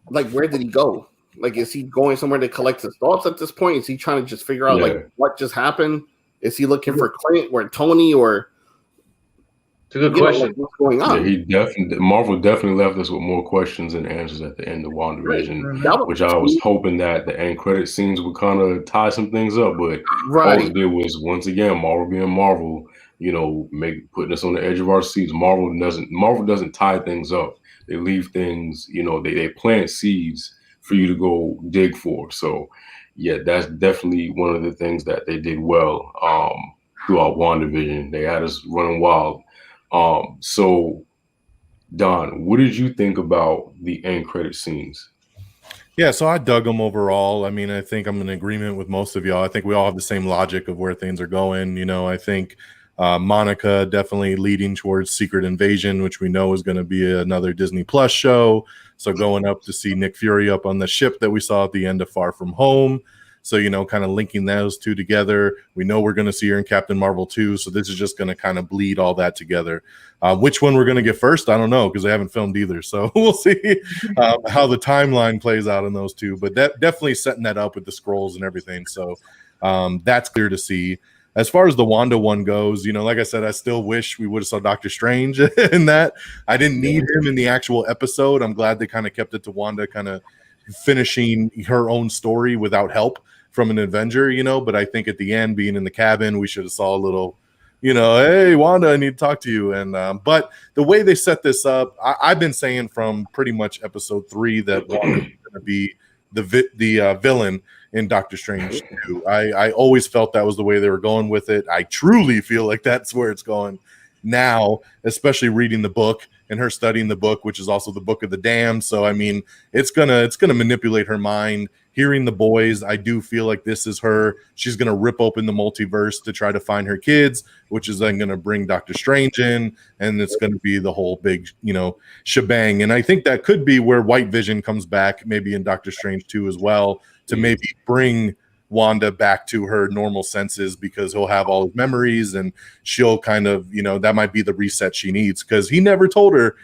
Like, where did he go? Like, is he going somewhere to collect his thoughts at this point? Is he trying to just figure out, like, what just happened? Is he looking for Clint or Tony or... It's a good question. Like, what's going on? Yeah, Marvel definitely left us with more questions and answers at the end of WandaVision, which I was hoping that the end credit scenes would kind of tie some things up, but all it did was, once again, Marvel being Marvel, putting us on the edge of our seats. Marvel doesn't tie things up. They leave things, they plant seeds for you to go dig for. So yeah, that's definitely one of the things that they did well throughout WandaVision. They had us running wild. So Don, what did you think about the end credit scenes? Yeah, so I dug them overall. I mean, I think I'm in agreement with most of y'all. I think we all have the same logic of where things are going. I think Monica definitely leading towards Secret Invasion, which we know is going to be another Disney Plus show. So going up to see Nick Fury up on the ship that we saw at the end of Far From Home. So, kind of linking those two together. We know we're going to see her in Captain Marvel 2. So this is just going to kind of bleed all that together. Which one we're going to get first, I don't know, because they haven't filmed either. So we'll see how the timeline plays out in those two. But that definitely setting that up with the scrolls and everything. So that's clear to see. As far as the Wanda one goes, like I said, I still wish we would have saw Doctor Strange in that. I didn't need him in the actual episode. I'm glad they kind of kept it to Wanda kind of finishing her own story without help from an Avenger, but I think at the end, being in the cabin, we should have saw a little, hey, Wanda, I need to talk to you. And but the way they set this up, I've been saying from pretty much episode 3 that Wanda is going to be the villain in Doctor Strange 2. I always felt that was the way they were going with it. I truly feel like that's where it's going now, especially reading the book and her studying the book, which is also the Book of the Damned. So I mean, it's gonna manipulate her mind. Hearing the boys, I do feel like this is her. She's gonna rip open the multiverse to try to find her kids, which is then gonna bring Doctor Strange in, and it's gonna be the whole big, shebang. And I think that could be where White Vision comes back, maybe in Doctor Strange 2 as well, to maybe bring Wanda back to her normal senses, because he'll have all his memories and she'll kind of, that might be the reset she needs, because he never told her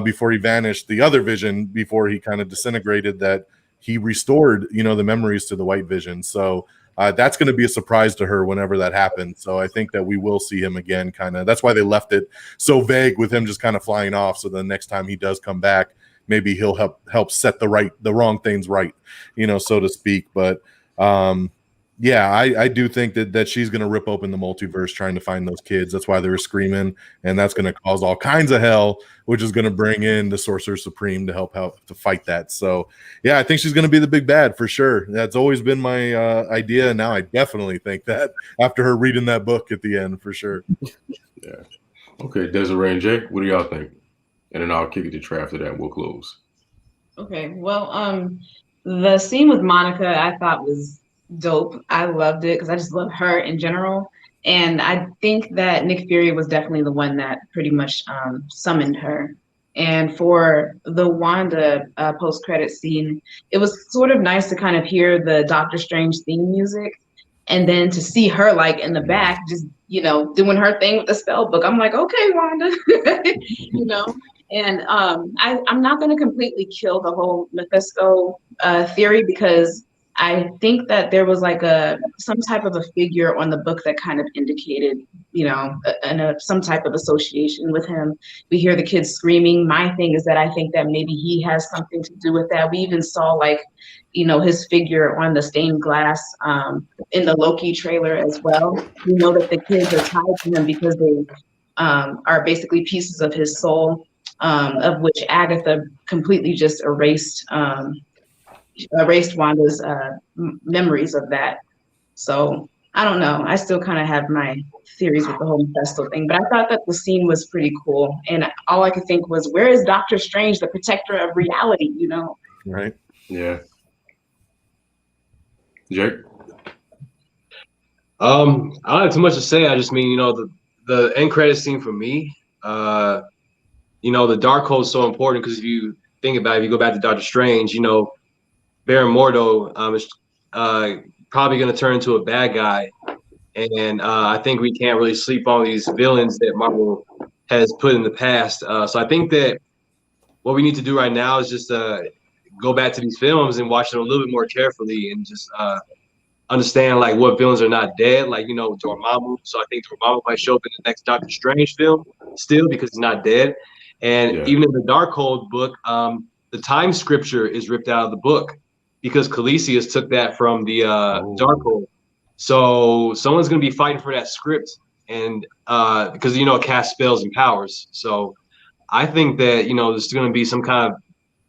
before he vanished, the other Vision, before he kind of disintegrated, that he restored, the memories to the White Vision. So that's going to be a surprise to her whenever that happens. So I think that we will see him again, kind of. That's why they left it so vague with him just kind of flying off. So the next time he does come back, maybe he'll help set the wrong things right, so to speak. But yeah, I do think that she's going to rip open the multiverse trying to find those kids. That's why they were screaming, and that's going to cause all kinds of hell, which is going to bring in the Sorcerer Supreme to help to fight that. So yeah, I think she's going to be the big bad for sure. That's always been my idea, and now I definitely think that after her reading that book at the end, for sure. Yeah. Okay, Desiree and Jay, what do y'all think? And then I'll kick it to Trey after that, and we'll close. Okay, well, the scene with Monica I thought was dope. I loved it because I just love her in general. And I think that Nick Fury was definitely the one that pretty much summoned her. And for the Wanda post-credit scene, it was sort of nice to kind of hear the Doctor Strange theme music, and then to see her like in the back, just, doing her thing with the spell book. I'm like, okay, Wanda, And I'm not going to completely kill the whole Mephisto theory, because I think that there was like some type of a figure on the book that kind of indicated, some type of association with him. We hear the kids screaming. My thing is that I think that maybe he has something to do with that. We even saw his figure on the stained glass in the Loki trailer as well. We know that the kids are tied to him because they are basically pieces of his soul, of which Agatha completely just erased Wanda's memories of that. So I don't know. I still kind of have my theories with the whole Mephisto thing, but I thought that the scene was pretty cool. And all I could think was, where is Doctor Strange, the protector of reality, Right. Yeah. Jake? I don't have too much to say. I just mean, the end credit scene for me, the Darkhold is so important because if you think about it, if you go back to Doctor Strange, Baron Mordo is probably going to turn into a bad guy. And I think we can't really sleep on these villains that Marvel has put in the past. So I think that what we need to do right now is just go back to these films and watch them a little bit more carefully and just understand like what villains are not dead, like Dormammu. So I think Dormammu might show up in the next Doctor Strange film still because he's not dead. And even in the Darkhold book, the time scripture is ripped out of the book because Calisius took that from the Darkhold. So someone's gonna be fighting for that script, and because it casts spells and powers. So I think that there's gonna be some kind of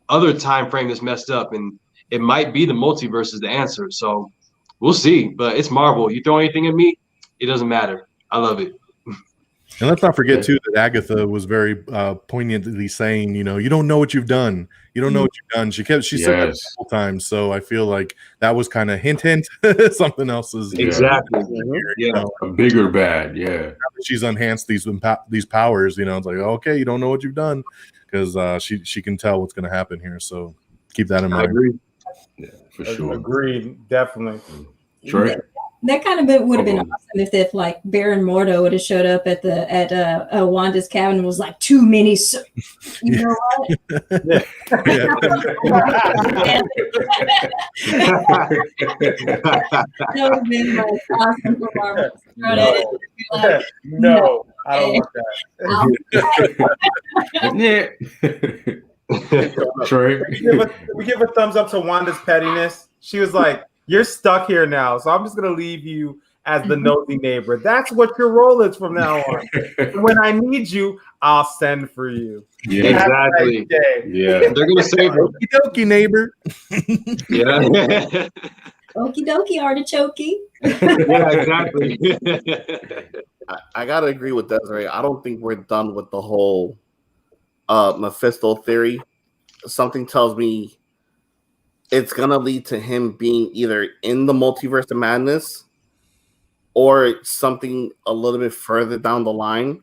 other time frame that's messed up, and it might be the multiverse is the answer. So we'll see, but it's Marvel. You throw anything at me, it doesn't matter. I love it. And let's not forget too that Agatha was very poignantly saying, you don't know what you've done. You don't know what you've done. She said that a couple times. So I feel like that was kind of hint, something else is exactly a bigger bad. Yeah, she's enhanced these powers. It's like, okay, you don't know what you've done because she can tell what's going to happen here. So keep that in mind. I agree. Yeah, for sure. Agreed. Definitely. Trey? That kind of would have been awesome if like Baron Mordo would have showed up at Wanda's cabin and was like, too many. You know what? Yeah. That would have been like awesome for Marvel. No, I don't want that. Trey? We give a thumbs up to Wanda's pettiness. She was like, you're stuck here now, so I'm just going to leave you as the nosy neighbor. That's what your role is from now on. When I need you, I'll send for you. Yeah, exactly. Yeah. They're going to save her. Okie dokie, neighbor. Yeah. Okie dokie, artichokey. Yeah, exactly. I got to agree with Desiree. I don't think we're done with the whole Mephisto theory. Something tells me it's going to lead to him being either in the multiverse of madness or something a little bit further down the line.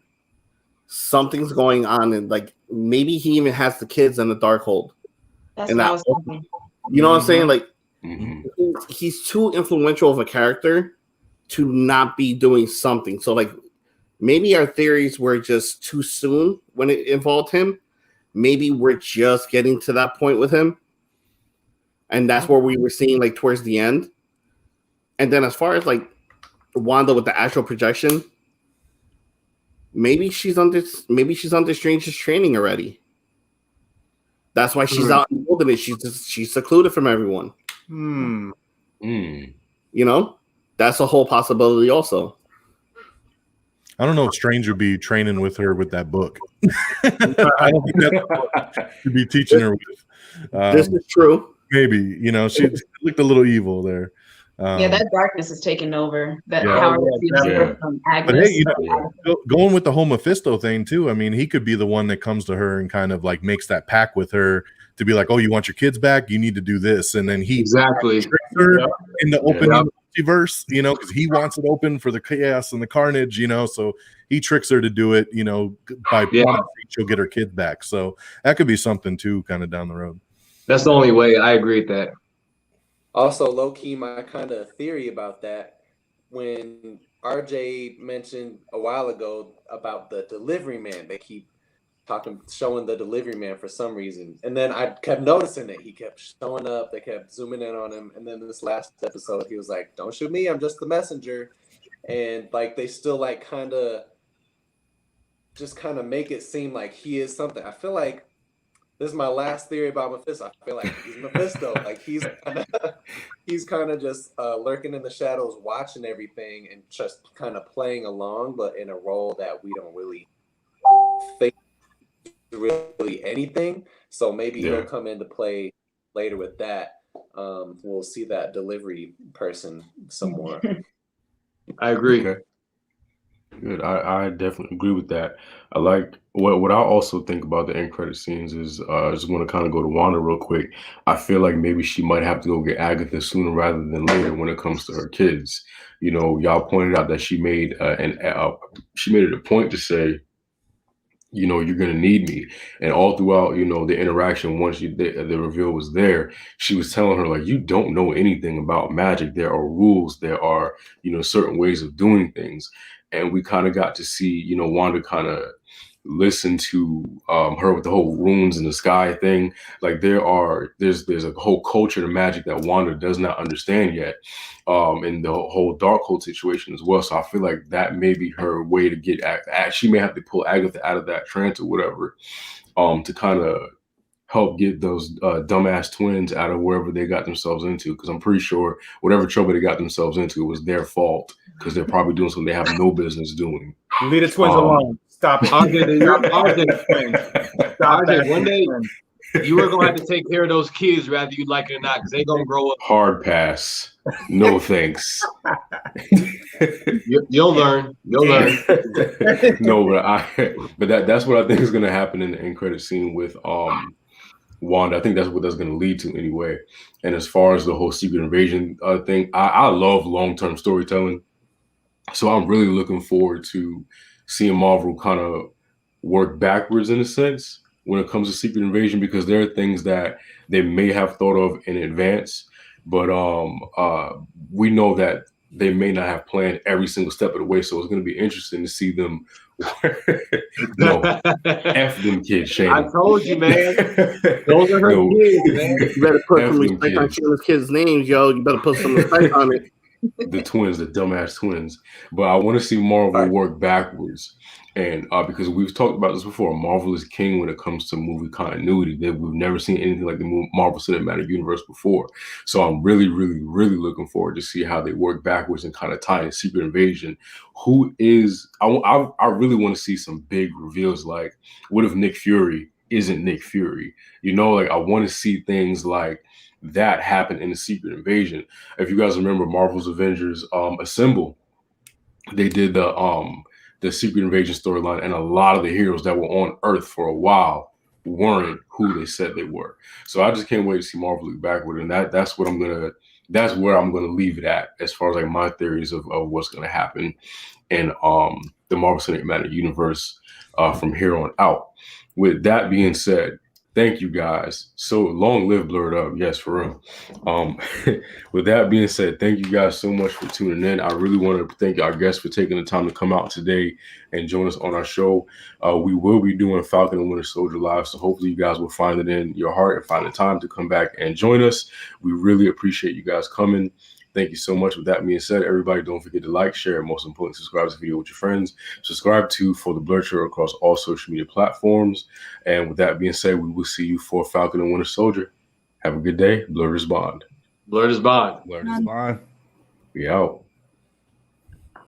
Something's going on, and like maybe he even has the kids in the Darkhold. That's what I was thinking. You know what I'm saying? Like he's too influential of a character to not be doing something. So like maybe our theories were just too soon when it involved him. Maybe we're just getting to that point with him. And that's where we were seeing like towards the end. And then as far as like Wanda with the astral projection, maybe she's under Strange's training already. That's why she's out in the wilderness. She's secluded from everyone. That's a whole possibility also. I don't know if Strange would be training with her with that book. I don't think that's what she'd be teaching her with. This is true. Maybe, she looked a little evil there. That darkness is taking over. That But hey, going with the whole Mephisto thing too. I mean, he could be the one that comes to her and kind of like makes that pact with her to be like, "Oh, you want your kids back? You need to do this," and then he tricks her in the open multiverse, because he wants it open for the chaos and the carnage, So he tricks her to do it, by promising she'll get her kids back. So that could be something too, kind of down the road. That's the only way. I agree with that. Also, low-key, my kind of theory about that, when RJ mentioned a while ago about the delivery man, they keep showing the delivery man for some reason. And then I kept noticing it. He kept showing up. They kept zooming in on him. And then this last episode, he was like, don't shoot me. I'm just the messenger. And like, they still like kind of make it seem like he is something. I feel like this is my last theory about Mephisto. I feel like he's Mephisto. Like he's kind of just lurking in the shadows, watching everything and just kind of playing along, but in a role that we don't really think really anything. So maybe he'll come into play later with that. We'll see that delivery person some more. I agree. Okay. Good. I definitely agree with that. I like what I also think about the end credit scenes is I just want to kind of go to Wanda real quick. I feel like maybe she might have to go get Agatha sooner rather than later when it comes to her kids. You know, y'all pointed out that she made it a point to say, you know, you're gonna need me. And all throughout, you know, the interaction, once the reveal was there, she was telling her like, you don't know anything about magic. There are rules. There are, you know, certain ways of doing things. And we kind of got to see, you know, Wanda kind of listen to her with the whole runes in the sky thing. Like there's a whole culture to magic that Wanda does not understand yet, and the whole Darkhold situation as well. So I feel like that may be her way to get she may have to pull Agatha out of that trance or whatever, to kind of help get those dumbass twins out of wherever they got themselves into. Because I'm pretty sure whatever trouble they got themselves into was their fault, because they're probably doing something they have no business doing. Leave the twins alone. Stop it. RJ, one day you are gonna have to take care of those kids, whether you like it or not, because they're gonna grow up. Hard pass. No thanks. You'll learn. You'll learn. No, but that's what I think is gonna happen in the end credit scene with Wanda. I think that's what that's gonna lead to anyway. And as far as the whole secret invasion thing, I love long-term storytelling. So I'm really looking forward to seeing Marvel kind of work backwards in a sense when it comes to secret invasion, because there are things that they may have thought of in advance, but we know that they may not have planned every single step of the way. So it's going to be interesting to see them. No, F them kids, Shane. I told you, man. Those are her kids, man. You better put some respect on Shayla's kids' names, yo. You better put some respect on it. The twins, the dumbass twins. But I want to see Marvel work backwards. And because we've talked about this before, Marvel is king when it comes to movie continuity. We've never seen anything like the Marvel Cinematic Universe before. So I'm really, really, really looking forward to see how they work backwards and kind of tie in Secret Invasion. Who is, I really want to see some big reveals. Like, what if Nick Fury isn't Nick Fury? You know, like I want to see things like that happen in the Secret Invasion. If you guys remember Marvel's Avengers Assemble, they did the Secret Invasion storyline, and a lot of the heroes that were on Earth for a while weren't who they said they were. So I just can't wait to see Marvel look backward, and that's where I'm gonna leave it at as far as like my theories of what's gonna happen in the Marvel Cinematic Universe from here on out. With that being said, thank you guys. So long live Blerd Up. Yes, for real. With that being said, thank you guys so much for tuning in. I really want to thank our guests for taking the time to come out today and join us on our show. We will be doing Falcon and Winter Soldier live, so hopefully you guys will find it in your heart and find the time to come back and join us. We really appreciate you guys coming. Thank you so much. With that being said, everybody, don't forget to like, share, and most importantly, subscribe to this video with your friends. Subscribe to For the Blerd Show across all social media platforms. And with that being said, we will see you for Falcon and Winter Soldier. Have a good day. Blerd is Bond. Blerd is Bond. Blerd is Bond. We out.